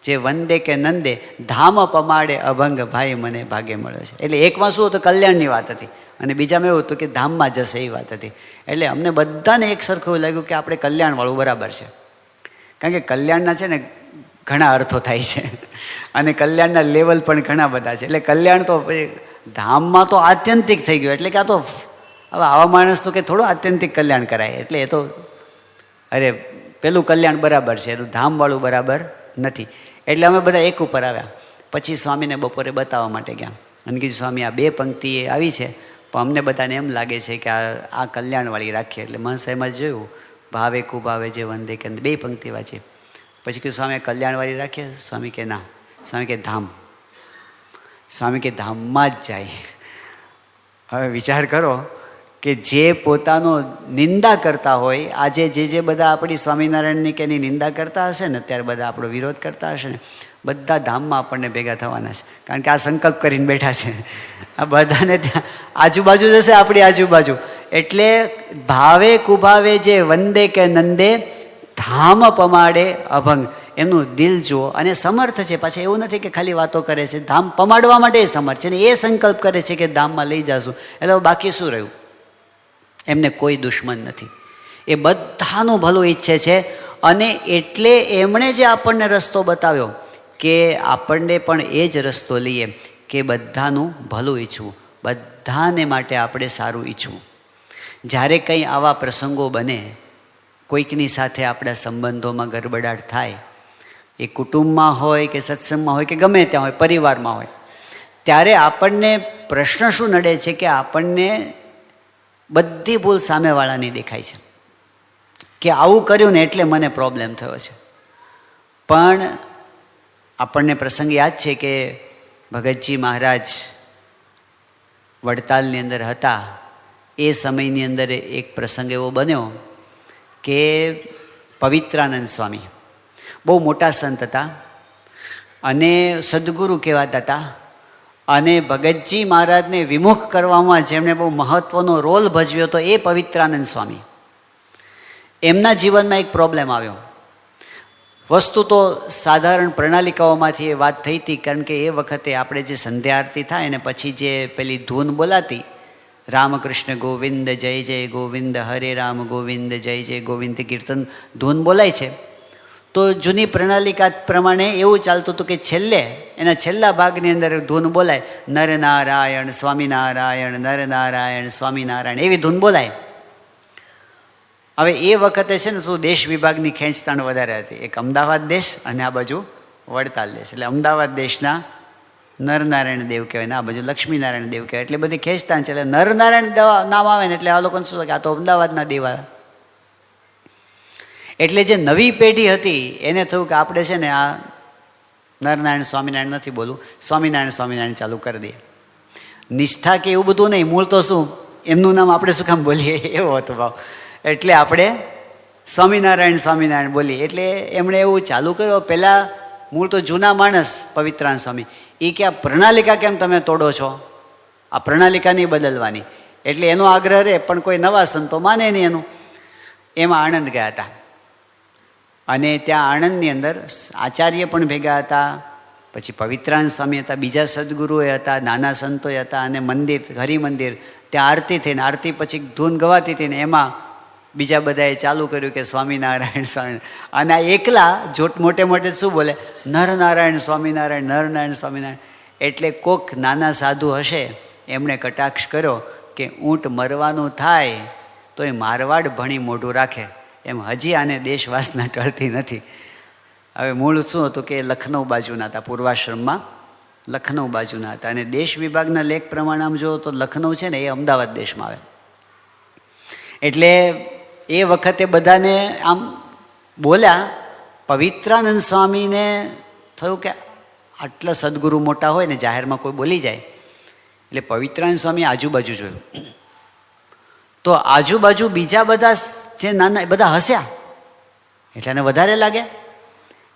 જે વંદે કે નંદે ધામ પમાડે અભંગ ભાઈ મને ભાગે મળ્યો છે. એટલે એકમાં શું હતું કલ્યાણની વાત હતી અને બીજામાં એવું હતું કે ધામમાં જશે એ વાત હતી. એટલે અમને બધાને એક સરખું લાગ્યું કે આપણે કલ્યાણવાળું બરાબર છે. કારણ કે કલ્યાણના છે ને ઘણા અર્થો થાય છે અને કલ્યાણના લેવલ પણ ઘણા બધા છે. એટલે કલ્યાણ તો ધામમાં તો આત્યંતિક થઈ ગયું. એટલે કે આ તો હવે આવા માણસ તો કે થોડું આત્યંતિક કલ્યાણ કરાય. એટલે એ તો અરે પેલું કલ્યાણ બરાબર છે, એનું ધામવાળું બરાબર નથી. એટલે અમે બધા એક ઉપર આવ્યા. પછી સ્વામીને બપોરે બતાવવા માટે ગયા અને કીધું સ્વામી આ 2 પંક્તિ આવી છે, પણ અમને બધાને એમ લાગે છે કે આ કલ્યાણવાળી રાખીએ. એટલે મહંત સાહેબમાં જોયું ભાવે કુભાવે જે વંદે કે 2 પંક્તિ વાંચી. પછી કીધું સ્વામી કલ્યાણવાળી રાખીએ. સ્વામી કે ના. સ્વામી કે ધામ. સ્વામી કે ધામમાં જ જાય. હવે વિચાર કરો કે જે પોતાનો નિંદા કરતા હોય, આજે જે બધા આપણી સ્વામિનારાયણની કે એની નિંદા કરતા હશે ને, ત્યારે બધા આપણો વિરોધ કરતા હશે ને, બધા ધામમાં આપણને ભેગા થવાના છે. કારણ કે આ સંકલ્પ કરીને બેઠા છે. આ બધાને ત્યાં આજુબાજુ જશે આપણી આજુબાજુ. એટલે ભાવે કુભાવે જે વંદે કે નંદે ધામ પમાડે અભંગ, એમનું દિલ જુઓ. અને સમર્થ છે પાછા, એવું નથી કે ખાલી વાતો કરે છે, ધામ પમાડવા માટે સમર્થ છે ને એ સંકલ્પ કરે છે કે ધામમાં લઈ જશું. એટલે બાકી શું રહ્યું? એમને કોઈ દુશ્મન નથી, એ બધાનું ભલું ઈચ્છે છે. અને એટલે એમણે જે આપણને રસ્તો બતાવ્યો કે આપણને પણ એ જ રસ્તો લઈએ કે બધાનું ભલું ઈચ્છવું, બધાને માટે આપણે સારું ઈચ્છવું. જ્યારે કંઈ આવા પ્રસંગો બને, કોઈકની સાથે આપણા સંબંધોમાં ગરબડાટ થાય, એ કુટુંબમાં હોય કે સત્સંગમાં હોય કે ગમે ત્યાં હોય, પરિવારમાં હોય, ત્યારે આપણને પ્રશ્ન શું નડે છે કે આપણને બધી ભૂલ સામેવાળાની દેખાય છે કે આવું કર્યું ને એટલે મને પ્રોબ્લેમ થયો છે. પણ આપણને પ્રસંગ યાદ છે કે ભગતજી મહારાજ વડતાલની અંદર હતા. એ સમયની અંદર એક પ્રસંગ એવો બન્યો કે પવિત્રાનંદ સ્વામી બહુ મોટા સંત હતા અને સદગુરુ કહેવાતા હતા. અને ભગતજી મહારાજને વિમુખ કરવામાં જેમણે બહુ મહત્વનો રોલ ભજવ્યો હતો એ પવિત્રાનંદ સ્વામી. એમના જીવનમાં એક પ્રોબ્લેમ આવ્યો. વસ્તુ તો સાધારણ પ્રણાલિકાઓમાંથી એ વાત થઈ હતી, કારણ કે એ વખતે આપણે જે સંધ્યા આરતી થાય ને પછી જે પેલી ધૂન બોલાતી, રામકૃષ્ણ ગોવિંદ જય જય ગોવિંદ, હરે રામ ગોવિંદ જય જય ગોવિંદ કીર્તન ધૂન બોલાય છે. તો જૂની પ્રણાલિકા પ્રમાણે એવું ચાલતું હતું કે છેલ્લે એના છેલ્લા ભાગની અંદર ધૂન બોલાય, નરનારાયણ સ્વામિનારાયણ, નરનારાયણ સ્વામિનારાયણ, એવી ધૂન બોલાય. હવે એ વખતે છે ને તો દેશ વિભાગની ખેંચતાણ વધારે હતી. એક અમદાવાદ દેશ અને આ બાજુ વડતાલ દેશ. એટલે અમદાવાદ દેશના નરનારાયણ દેવ કહેવાય ને આ બાજુ લક્ષ્મીનારાયણ દેવ કહેવાય. એટલે બધી ખેંચતાણ છે. એટલે નરનારાયણ નામ આવે ને એટલે આ લોકોને શું કે આ તો અમદાવાદના દેવ એટલે જે નવી પેઢી હતી એને થયું કે આપણે છે ને આ નરનારાયણ સ્વામિનારાયણ નથી બોલવું, સ્વામિનારાયણ સ્વામિનારાયણ ચાલુ કરી દઈએ. નિષ્ઠા કે એવું બધું નહીં, મૂળ તો શું એમનું નામ આપણે શું કામ બોલીએ એવો હતો ભાવ. એટલે આપણે સ્વામિનારાયણ સ્વામિનારાયણ બોલીએ. એટલે એમણે એવું ચાલુ કર્યું. પહેલાં મૂળ તો જૂના માણસ પવિત્રાન સ્વામી એ કે આ પ્રણાલિકા કેમ તમે તોડો છો, આ પ્રણાલિકા નહીં બદલવાની. એટલે એનો આગ્રહ રહે પણ કોઈ નવા સંતો માને નહીં એનું. એમાં આણંદ ગયા હતા અને ત્યાં આણંદની અંદર આચાર્ય પણ ભેગા હતા, પછી પવિત્રાન સ્વામી હતા, બીજા સદગુરુએ હતા, નાના સંતોએ હતા, અને મંદિર હરિમંદિર ત્યાં આરતી થઈને આરતી પછી ધૂન ગવાતી હતી ને એમાં બીજા બધાએ ચાલુ કર્યું કે સ્વામિનારાયણ સ્વામિનારાયણ. અને આ એકલા જોટ મોટે મોટે શું બોલે, નરનારાયણ સ્વામિનારાયણ, નરનારાયણ સ્વામિનારાયણ. એટલે કોક નાના સાધુ હશે એમણે કટાક્ષ કર્યો કે ઊંટ મરવાનું થાય તો એ મારવાડ ભણી મોઢું રાખે, એમ હજી આને દેશવાસના ટળતી નથી. હવે મૂળ શું હતું કે લખનઉ બાજુના હતા, પૂર્વાશ્રમમાં લખનઉ બાજુના હતા. અને દેશ વિભાગના લેખ પ્રમાણે આમ જુઓ તો લખનઉ છે ને એ અમદાવાદ દેશમાં આવે. એટલે એ વખતે બધાને આમ બોલ્યા. પવિત્રાનંદ સ્વામીને થયું કે આટલા સદગુરુ મોટા હોય ને જાહેરમાં કોઈ બોલી જાય. એટલે પવિત્રાનંદ સ્વામી આજુબાજુ જોયું તો આજુબાજુ બીજા બધા જે નાના બધા હસ્યા, એટલે એને વધારે લાગે.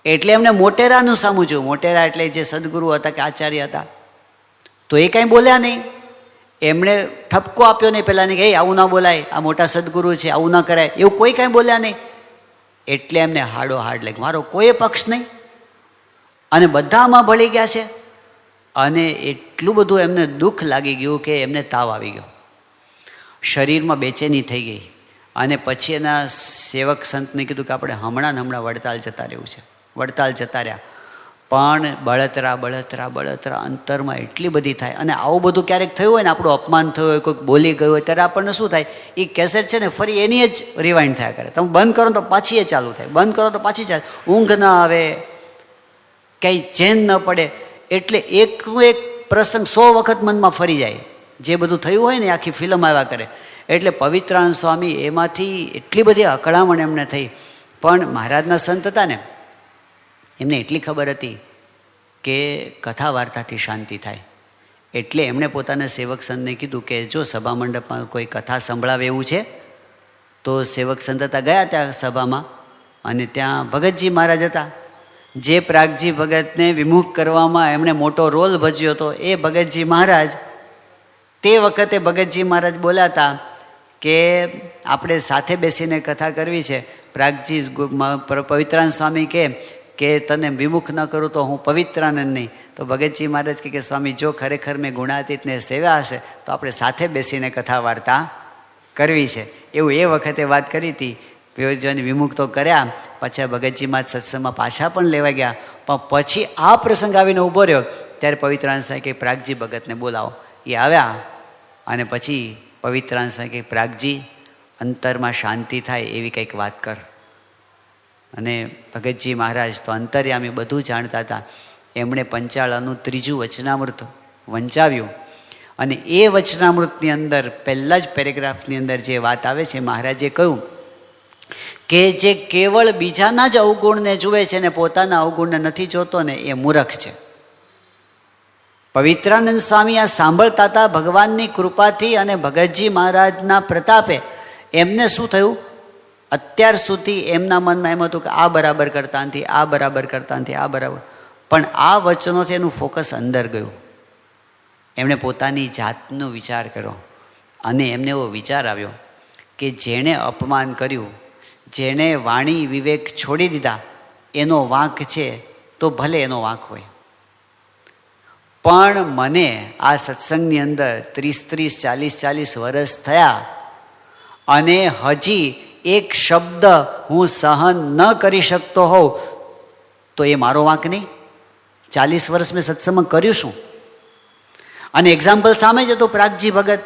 એટલે એમને મોટેરાનું સામું જોયું. મોટેરા એટલે જે સદગુરુ હતા કે આચાર્ય હતા, તો એ કાંઈ બોલ્યા નહીં. એમણે ઠપકો આપ્યો નહીં પેલા ને કે આવું ના બોલાય, આ મોટા સદગુરુ છે, આવું ના કરાય, એવું કોઈ કાંઈ બોલ્યા નહીં. એટલે એમને હાડો હાડ લાગ્યો, મારો કોઈ પક્ષ નહીં અને બધામાં ભળી ગયા છે. અને એટલું બધું એમને દુઃખ લાગી ગયું કે એમને તાવ આવી ગયો, શરીરમાં બેચેની થઈ ગઈ. અને પછી એના સેવક સંતને કીધું કે આપણે હમણાં વડતાલ જતા રહેવું છે. વડતાલ જતા રહ્યા. પણ બળતરા બળતરા બળતરા અંતરમાં એટલી બધી થાય. અને આવું બધું ક્યારેક થયું હોય ને, આપણું અપમાન થયું હોય, કોઈક બોલી ગયું હોય, ત્યારે આપણને શું થાય, એ કેસેટ છે ને ફરી એની જ રિવાઇન્ડ થયા કરે. તમે બંધ કરો તો પાછી એ ચાલુ થાય, બંધ કરો તો પાછી ચાલે, ઊંઘ ના આવે, કંઈ ચેન ન પડે. એટલે એકનો એક પ્રસંગ 100 વખત મનમાં ફરી જાય. જે બધું થયું હોય ને આખી ફિલ્મ આવ્યા કરે. એટલે પવિત્રાનંદ સ્વામી એમાંથી એટલી બધી અકળામણ એમને થઈ. પણ મહારાજના સંત હતા ને, એમને એટલી ખબર હતી કે કથા વાર્તાથી શાંતિ થાય. એટલે એમણે પોતાના સેવક સંતને કીધું કે જો સભા મંડપમાં કોઈ કથા સંભળાવે એવું છે તો સેવક સંત હતા, ગયા ત્યાં સભામાં. અને ત્યાં ભગતજી મહારાજ હતા. જે પ્રાગજી ભગતને વિમુખ કરવામાં એમણે મોટો રોલ ભજ્યો હતો એ ભગતજી મહારાજ. તે વખતે ભગતજી મહારાજ બોલાતા કે આપણે સાથે બેસીને કથા કરવી છે. પ્રાગજી પવિત્રાનંદ સ્વામી કે તને વિમુખ ન કરું તો હું પવિત્રાનંદ નહીં. તો ભગતજી મહારાજ કે સ્વામી જો ખરેખર મેં ગુણાતીતને સેવ્યા હશે તો આપણે સાથે બેસીને કથા વાર્તા કરવી છે. એવું એ વખતે વાત કરી હતી. વિયોજન વિમુખ તો કર્યા. પાછા ભગતજી મહારાજ સત્સંગમાં પાછા પણ લેવા ગયા. પણ પછી આ પ્રસંગ આવીને ઊભો રહ્યો ત્યારે પવિત્રાનંદ સ્વામી કે પ્રાગજી ભગતને બોલાવો. એ આવ્યા અને પછી પવિત્રાનંદ સ્વામી કે પ્રાગજી અંતરમાં શાંતિ થાય એવી કંઈક વાત કર. અને ભગતજી મહારાજ તો અંતર્યામી બધું જાણતા હતા. એમણે પંચાળાનું 3જું વચનામૃત વંચાવ્યું. અને એ વચનામૃતની અંદર પહેલા જ પેરેગ્રાફની અંદર જે વાત આવે છે, મહારાજે કહ્યું કે જે કેવળ બીજાના જ અવગુણને જુએ છે ને પોતાના અવગુણને નથી જોતો ને એ મૂર્ખ છે. પવિત્રાનંદ સ્વામી આ સાંભળતા હતા. ભગવાનની કૃપાથી અને ભગતજી મહારાજના પ્રતાપે એમને શું થયું, અત્યાર સુધી એમના મનમાં એમ હતું કે આ બરાબર કરતા નથી, આ બરાબર કરતા નથી, આ બરાબર. પણ આ વચનોથી એનું ફોકસ અંદર ગયું. એમણે પોતાની જાતનો વિચાર કર્યો અને એમને એવો વિચાર આવ્યો કે જેણે અપમાન કર્યું, જેણે વાણી વિવેક છોડી દીધા, એનો વાંક છે તો ભલે એનો વાંક હોય. પણ મને આ સત્સંગની અંદર 30-40 વર્ષ થયા અને હજી એક શબ્દ હું સહન ન કરી શકતો હોઉં તો એ મારો વાંક નહીં. 40 વર્ષ મેં સત્સંગમાં કર્યું શું? અને એક્ઝામ્પલ સામે જ હતું પ્રાગજી ભગત,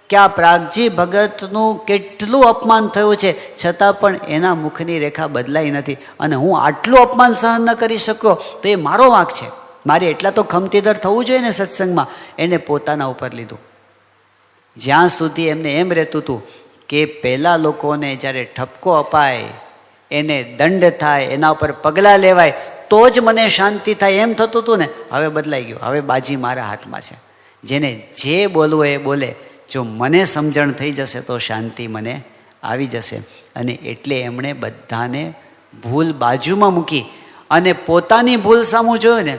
કે આ પ્રાગજી ભગતનું કેટલું અપમાન થયું છે છતાં પણ એના મુખની રેખા બદલાઈ નથી. અને હું આટલું અપમાન સહન ન કરી શક્યો તો એ મારો વાંક છે. મારે એટલા તો ખમતીદર થવું જોઈએ ને સત્સંગમાં. એને પોતાના ઉપર લીધું. જ્યાં સુધી એમને એમ રહેતું હતું કે પહેલાં લોકોને જ્યારે ઠપકો અપાય એને દંડ થાય, એના ઉપર પગલાં લેવાય તો જ મને શાંતિ થાય એમ થતું હતું ને, હવે બદલાઈ ગયું. હવે બાજી મારા હાથમાં છે. જેને જે બોલવું એ બોલે. જો મને સમજણ થઈ જશે તો શાંતિ મને આવી જશે. અને એટલે એમણે બધાને ભૂલ બાજુમાં મૂકી અને પોતાની ભૂલ સામું જોયું ને,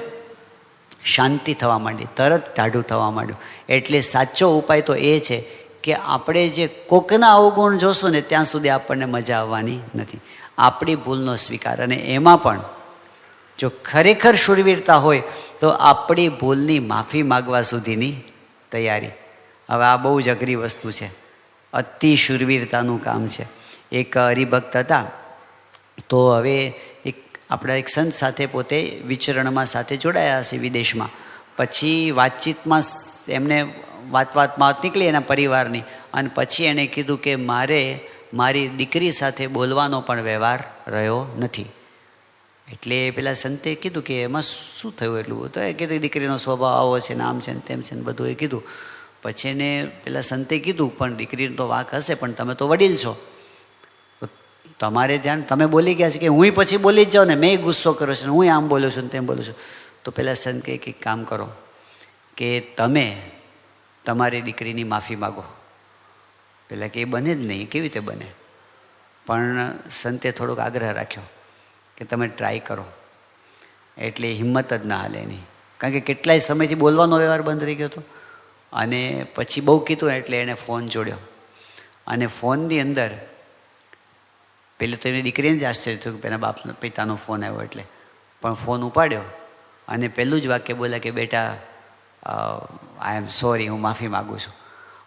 શાંતિ થવા માંડી, તરત ટાઢું થવા માંડ્યું. એટલે સાચો ઉપાય તો એ છે કે આપણે જે કોકના અવગુણ જોશું ને ત્યાં સુધી આપણને મજા આવવાની નથી. આપણી ભૂલનો સ્વીકાર, અને એમાં પણ જો ખરેખર શૂરવીરતા હોય તો આપણી ભૂલની માફી માગવા સુધીની તૈયારી. હવે આ બહુ જ અઘરી વસ્તુ છે, અતિ શૂરવીરતાનું કામ છે. એક હરિભક્ત હતા, તો હવે આપણા એક સંત સાથે પોતે વિચરણમાં સાથે જોડાયા હશે વિદેશમાં. પછી વાતચીતમાં એમને વાતમાં નીકળી એના પરિવારની, અને પછી એણે કીધું કે મારે મારી દીકરી સાથે બોલવાનો પણ વ્યવહાર રહ્યો નથી. એટલે પેલા સંતે કીધું કે એમાં શું થયું એટલું? તો એ કીધું દીકરીનો સ્વભાવ આવો છે ને આમ છે ને તેમ છે ને બધું એ કીધું. પછી એને પેલા સંતે કીધું પણ દીકરીનો તો વાંક હશે, પણ તમે તો વડીલ છો, તમારે ધ્યાન, તમે બોલી ગયા છે કે હું પછી બોલી જ જાઉં ને, મેં ગુસ્સો કર્યો છે ને હું આમ બોલું છું ને તેમ બોલું છું. તો પેલા સંત કહે કે કામ કરો કે તમે તમારી દીકરીની માફી માગો. પેલા કે એ બને જ નહીં, કેવી રીતે બને? પણ સંતે થોડોક આગ્રહ રાખ્યો કે તમે ટ્રાય કરો. એટલે હિંમત જ ના હાલે એની, કારણ કે કેટલાય સમયથી બોલવાનો વ્યવહાર બંધ રહી ગયો હતો. અને પછી બહુ કીધું એટલે એણે ફોન જોડ્યો, અને ફોનની અંદર પહેલાં તો એની દીકરીને જ આશ્ચર્ય થયું કે પેલા બાપનો પિતાનો ફોન આવ્યો એટલે, પણ ફોન ઉપાડ્યો અને પહેલું જ વાક્ય બોલ્યા કે બેટા આઈ એમ સોરી, હું માફી માગું છું.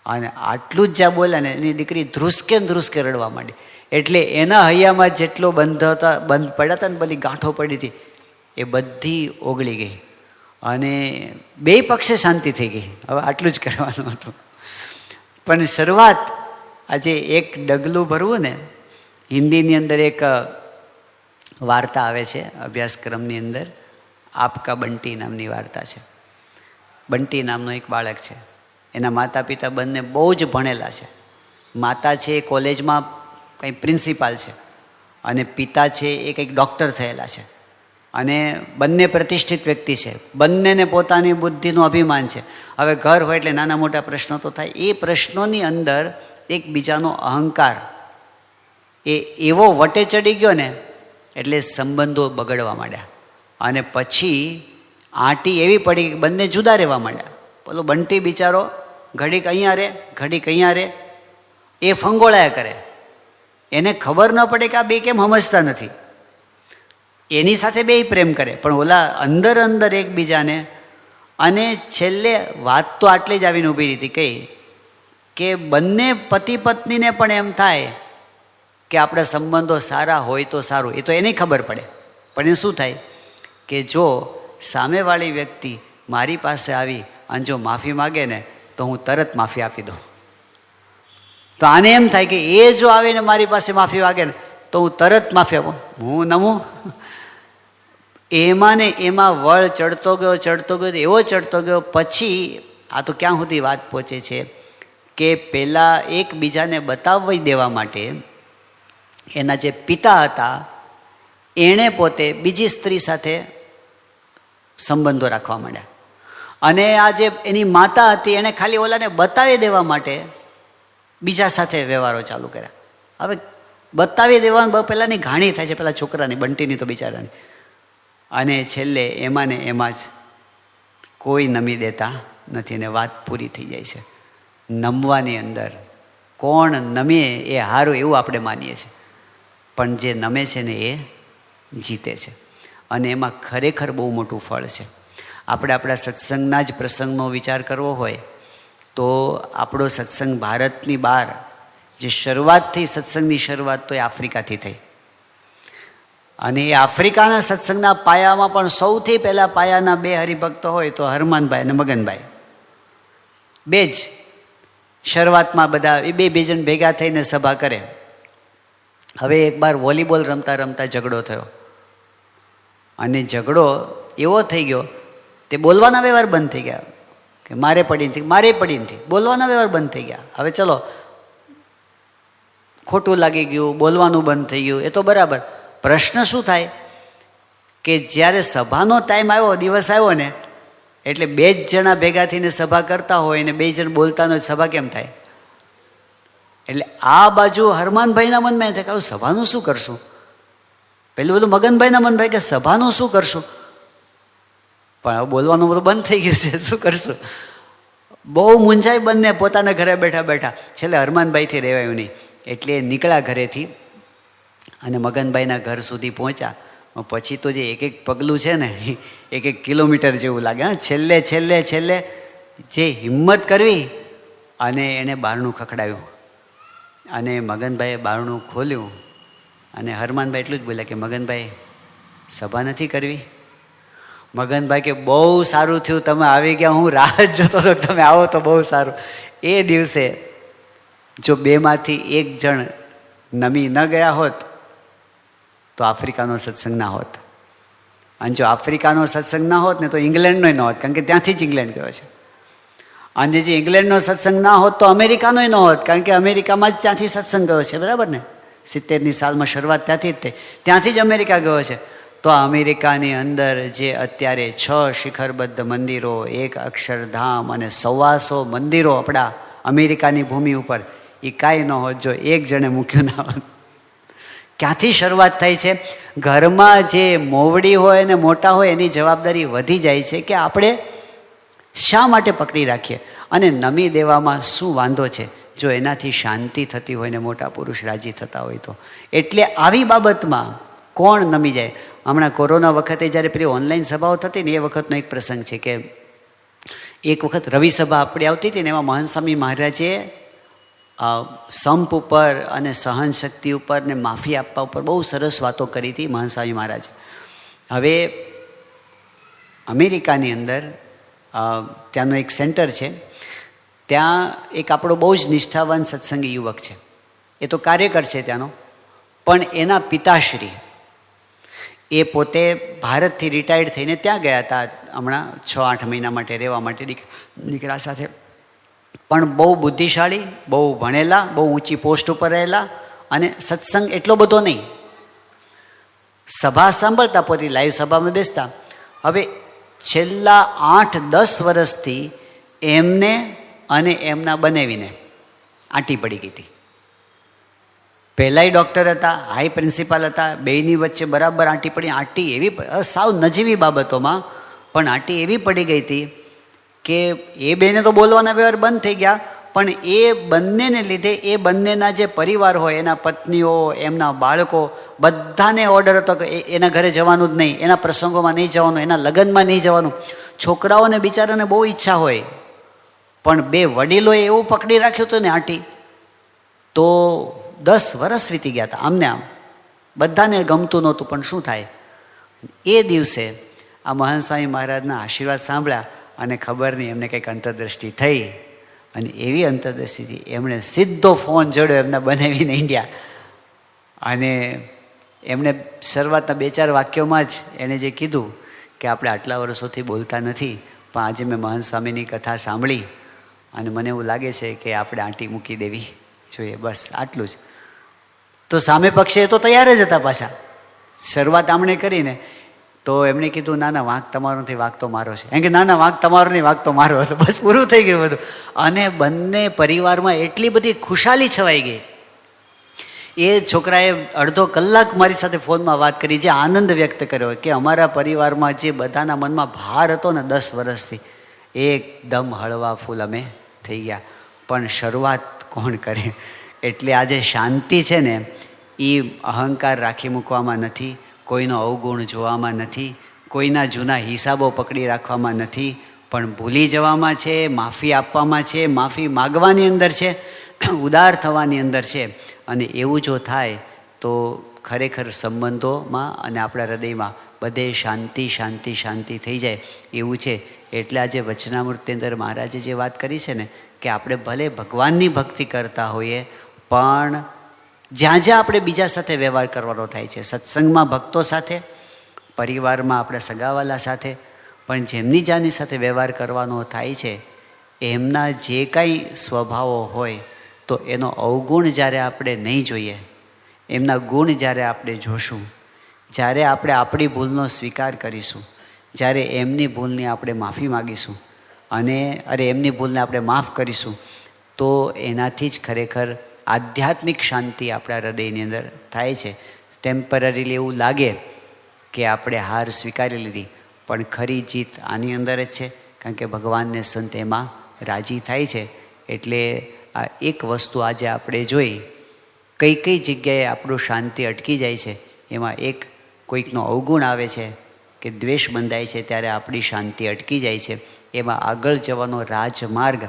અને આટલું જ જ્યાં બોલ્યા ને એની દીકરી ધ્રુસકે રડવા માંડી. એટલે એના હૈયામાં જેટલો બંધ પડ્યા હતા ને, બધી ગાંઠો પડી હતી એ બધી ઓગળી ગઈ અને બે પક્ષે શાંતિ થઈ ગઈ. હવે આટલું જ કરવાનું હતું. પણ શરૂઆત આજે એક ડગલું ભરવું ને, હિન્દીની અંદર એક વાર્તા આવે છે અભ્યાસક્રમની અંદર, આપકા બંટી નામની વાર્તા છે. બંટી નામનો એક બાળક છે, એના માતા પિતા બંને બહુ જ ભણેલા છે. માતા છે એ કોલેજમાં કંઈ પ્રિન્સિપાલ છે, અને પિતા છે એ કંઈક ડૉક્ટર થયેલા છે, અને બંને પ્રતિષ્ઠિત વ્યક્તિ છે. બંનેને પોતાની બુદ્ધિનું અભિમાન છે. હવે ઘર હોય એટલે નાના મોટા પ્રશ્નો તો થાય. એ પ્રશ્નોની અંદર એકબીજાનો અહંકાર એ એવો વટે ચડી ગયો ને, એટલે સંબંધો બગડવા માંડ્યા. અને પછી આંટી એવી પડી કે બંને જુદા રહેવા માંડ્યા. પેલો બંટી બિચારો ઘડીક અહીંયા રહે, ઘડીક અહીંયા રહે, એ ફંગોળાયા કરે. એને ખબર ન પડે કે આ બે કેમ સમજતા નથી. એની સાથે બે પ્રેમ કરે, પણ ઓલા અંદર એકબીજાને. અને છેલ્લે વાત તો આટલી જ આવીને ઊભી હતી કઈ કે બંને પતિ પત્નીને પણ એમ થાય કે આપણા સંબંધો સારા હોય તો સારું. એ તો એને ખબર પડે, પણ એ શું થાય કે જો સામેવાળી વ્યક્તિ મારી પાસે આવી અને જો માફી માગે ને તો હું તરત માફી આપી દઉં. તો આને એમ થાય કે એ જો આવે ને મારી પાસે માફી માગે ને તો હું તરત માફી આપું, હું નમું. એમાં ને એમાં વળ ચડતો ગયો, એવો ચડતો ગયો. પછી આ તો ક્યાં સુધી વાત પહોંચે છે કે પહેલાં એકબીજાને બતાવી દેવા માટે એના જે પિતા હતા એણે પોતે બીજી સ્ત્રી સાથે સંબંધો રાખવા માંડ્યા. અને આ જે એની માતા હતી એણે ખાલી ઓલાને બતાવી દેવા માટે બીજા સાથે વ્યવહારો ચાલુ કર્યા. હવે બતાવી દેવાનું પહેલાંની ઘાણી થાય છે, પેલા છોકરાની, બંટીની તો બિચારાની. અને છેલ્લે એમાં ને એમાં જ કોઈ નમી દેતા નથી ને વાત પૂરી થઈ જાય છે. નમવાની અંદર કોણ નમે એ હારું એવું આપણે માનીએ છીએ, પણ જે નમે છે ને એ જીતે છે. અને એમાં ખરેખર બહુ મોટું ફળ છે. આપણે આપણા સત્સંગના જ પ્રસંગનો વિચાર કરવો હોય તો આપણો સત્સંગ ભારતની બહાર જે શરૂઆત થઈ, સત્સંગની શરૂઆત તો એ આફ્રિકાથી થઈ. અને એ આફ્રિકાના સત્સંગના પાયામાં પણ સૌથી પહેલાં પાયાના બે હરિભક્તો હોય તો હરમાનભાઈ અને મગનભાઈ. બે જ શરૂઆતમાં બધા એ બે જણ ભેગા થઈને સભા કરે. હવે એકવાર વોલીબોલ રમતા રમતા ઝઘડો થયો, અને ઝઘડો એવો થઈ ગયો તે બોલવાના વ્યવહાર બંધ થઈ ગયા કે મારે પડી નથી, બોલવાના વ્યવહાર બંધ થઈ ગયા. હવે ચલો ખોટું લાગી ગયું, બોલવાનું બંધ થઈ ગયું, એ તો બરાબર. પ્રશ્ન શું થાય કે જ્યારે સભાનો ટાઈમ આવ્યો, દિવસ આવ્યો ને, એટલે 2 જ જણા ભેગા થઈને સભા કરતા હોય ને 2 જણ બોલતા હોય, સભા કેમ થાય? એટલે આ બાજુ હરમાનભાઈના મનમાં એ થાય કે સભાનું શું કરશું? પેલું બધું મગનભાઈના મન ભાઈ કે સભાનું શું કરશું? પણ હવે બોલવાનું બધું બંધ થઈ ગયું છે, શું કરશું? બહુ મૂંઝાઈ બંને પોતાના ઘરે બેઠા બેઠા. છેલ્લે હરમાનભાઈથી રહેવાયું નહીં, એટલે નીકળ્યા ઘરેથી અને મગનભાઈના ઘર સુધી પહોંચ્યા. પછી તો જે એક એક પગલું છે ને, 1 કિલોમીટર જેવું લાગે. હા, છેલ્લે છેલ્લે છેલ્લે જે હિંમત કરવી અને એણે બારણું ખખડાવ્યું અને મગનભાઈએ બારણું ખોલ્યું અને હરમાનભાઈ એટલું જ બોલ્યા કે મગનભાઈ, સભા નથી કરવી? મગનભાઈ કે બહુ સારું થયું તમે આવી ગયા, હું રાહ જ જોતો હતો તમે આવો તો બહુ સારું. એ દિવસે જો 2માંથી 1 જણ નમી ન ગયા હોત તો આફ્રિકાનો સત્સંગ ના હોત. અને જો આફ્રિકાનો સત્સંગ ના હોત ને તો ઇંગ્લેન્ડનો ન હોત, કારણ કે ત્યાંથી જ ઇંગ્લેન્ડ ગયો છે. અને જે ઇંગ્લેન્ડનો સત્સંગ ના હોત તો અમેરિકાનો ન હોત, કારણ કે અમેરિકામાં જ ત્યાંથી સત્સંગ ગયો છે, બરાબર ને? 70ની સાલમાં શરૂઆત ત્યાંથી જ થઈ, ત્યાંથી જ અમેરિકા ગયો છે. તો અમેરિકાની અંદર જે અત્યારે 6 શિખરબદ્ધ મંદિરો, 1 અક્ષરધામ અને 125 મંદિરો આપણા અમેરિકાની ભૂમિ ઉપર, એ કાંઈ ન હોત જો 1 જણે મૂક્યું ના હોત. ક્યાંથી શરૂઆત થાય છે? ઘરમાં જે મોવડી હોય ને મોટા હોય એની જવાબદારી વધી જાય છે કે આપણે શા માટે પકડી રાખીએ, અને નમી દેવામાં શું વાંધો છે જો એનાથી શાંતિ થતી હોય ને મોટા પુરુષ રાજી થતા હોય તો. એટલે આવી બાબતમાં કોણ નમી જાય? હમણાં કોરોના વખતે જ્યારે પેલી ઓનલાઈન સભાઓ થતી ને, એ વખતનો એક પ્રસંગ છે કે એક વખત રવિ સભા આપણી આવતી હતી ને, એમાં મહંત સ્વામી મહારાજે સંપ ઉપર અને સહનશક્તિ ઉપર ને માફી આપવા ઉપર બહુ સરસ વાતો કરી હતી મહંત સ્વામી મહારાજ. હવે અમેરિકાની અંદર ત્યાંનું એક સેન્ટર છે, ત્યાં એક આપણો બહુ જ નિષ્ઠાવાન સત્સંગી યુવક છે, એ તો કાર્યકર છે ત્યાંનો, પણ એના પિતાશ્રી એ પોતે ભારતથી રિટાયર્ડ થઈને ત્યાં ગયા હતા હમણાં 6-8 મહિના માટે રહેવા માટે દીકરા સાથે. પણ બહુ બુદ્ધિશાળી, બહુ ભણેલા, બહુ ઊંચી પોસ્ટ ઉપર રહેલા, અને સત્સંગ એટલો બધો નહીં, સભા સાંભળતા, પોતે લાઈવ સભામાં બેસતા. હવે છેલ્લા 8-10 વર્ષથી એમને અને એમના બનેવીને આંટી પડી ગઈ હતી. પહેલાંય ડૉક્ટર હતા, હાઈ પ્રિન્સિપાલ હતા, બેયની વચ્ચે બરાબર આંટી પડી. આંટી એવી સાવ નજીવી બાબતોમાં પણ આંટી એવી પડી ગઈ હતી કે એ બેને તો બોલવાના વ્યવહાર બંધ થઈ ગયા, પણ એ બંનેને લીધે એ બંનેના જે પરિવાર હોય, એના પત્નીઓ, એમના બાળકો, બધાને ઓર્ડર હતો કે એના ઘરે જવાનું જ નહીં, એના પ્રસંગોમાં નહીં જવાનું, એના લગ્નમાં નહીં જવાનું. છોકરાઓને બિચારાને બહુ ઈચ્છા હોય, પણ 2 વડીલોએ એવું પકડી રાખ્યું હતું ને આંટી, તો 10 વર્ષ વીતી ગયા હતા આમને આમ. બધાને ગમતું નહોતું, પણ શું થાય? એ દિવસે આ મહંત સ્વામી મહારાજના આશીર્વાદ સાંભળ્યા અને ખબર નહીં એમને કંઈક અંતરદ્રષ્ટિ થઈ, અને એવી અંતરદ્રષ્ટિથી એમણે સીધો ફોન જોડ્યો એમના બનાવીને ઇન્ડિયા, અને એમણે શરૂઆતના 2-4 વાક્યોમાં જ એણે જે કીધું કે આપણે આટલા વર્ષોથી બોલતા નથી, પણ આજે મેં મહંત સ્વામીની કથા સાંભળી અને મને એવું લાગે છે કે આપણે આંટી મૂકી દેવી જોઈએ, બસ આટલું જ. તો સામે પક્ષે તો તૈયાર જ હતા પાછા. શરૂઆત આમણે કરીને તો એમણે કીધું ના ના, વાંક તમારો નથી, વાંક તો મારો છે. એમ કે ના ના, વાંક તમારો નહીં, વાંક તો મારો હતો. બસ પૂરું થઈ ગયું બધું. અને બંને પરિવારમાં એટલી બધી ખુશાલી છવાઈ ગઈ. એ છોકરાએ અડધો કલાક મારી સાથે ફોનમાં વાત કરી, જે આનંદ વ્યક્ત કર્યો કે અમારા પરિવારમાં જે બધાના મનમાં ભાર હતો ને 10 વર્ષથી, એકદમ હળવા ફૂલ અમે થઈ ગયા. પણ શરૂઆત કોણ કરે? એટલે આજે શાંતિ છે ને, એ અહંકાર રાખી મૂકવામાં નથી, કોઈનો અવગુણ જોવામાં નથી, કોઈના જૂના હિસાબો પકડી રાખવામાં નથી, પણ ભૂલી જવામાં છે, માફી આપવામાં છે, માફી માગવાની અંદર છે, ઉદાર થવાની અંદર છે. અને એવું જો થાય તો ખરેખર સંબંધોમાં અને આપણા હૃદયમાં બધે શાંતિ શાંતિ શાંતિ થઈ જાય એવું છે. એટલે આજે વચનામૃતની અંદર મહારાજે જે વાત કરી છે ને, કે આપણે ભલે ભગવાનની ભક્તિ કરતા હોઈએ, પણ જ્યાં જ્યાં આપણે બીજા સાથે વ્યવહાર કરવાનો થાય છે, સત્સંગમાં ભક્તો સાથે, પરિવારમાં આપણા સગાવાલા સાથે, પણ જેમની જાની સાથે વ્યવહાર કરવાનો થાય છે, એમના જે કાંઈ સ્વભાવો હોય, તો એનો અવગુણ જ્યારે આપણે નહીં જોઈએ, એમના ગુણ જ્યારે આપણે જોશું, જ્યારે આપણે આપણી ભૂલનો સ્વીકાર કરીશું, જ્યારે એમની ભૂલની આપણે માફી માગીશું અને એમની ભૂલને આપણે માફ કરીશું, તો એનાથી જ ખરેખર આધ્યાત્મિક શાંતિ આપણા હૃદયની અંદર થાય છે. ટેમ્પરરીલી એવું લાગે કે આપણે હાર સ્વીકારી લીધી, પણ ખરી જીત આની અંદર જ છે, કારણ કે ભગવાનને સંત એમાં રાજી થાય છે. એટલે આ એક વસ્તુ આજે આપણે જોઈ, કઈ કઈ જગ્યાએ આપણું શાંતિ અટકી જાય છે. એમાં એક કોઈકનો અવગુણ આવે છે કે દ્વેષ બંધાય છે ત્યારે આપણી શાંતિ અટકી જાય છે. એમાં આગળ જવાનો રાજમાર્ગ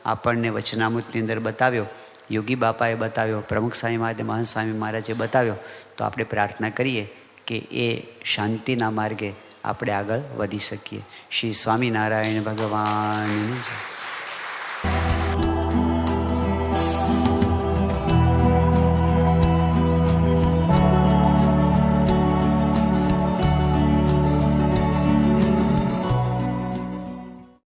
આપણને વચનામૃતની અંદર બતાવ્યો, યોગી બાપાએ બતાવ્યો, પ્રમુખ સ્વામી મહારાજે, મહંત સ્વામી મહારાજે બતાવ્યો. તો આપણે પ્રાર્થના કરીએ કે એ શાંતિના માર્ગે આપણે આગળ વધી શકીએ. શ્રી સ્વામિનારાયણ ભગવાનની જય.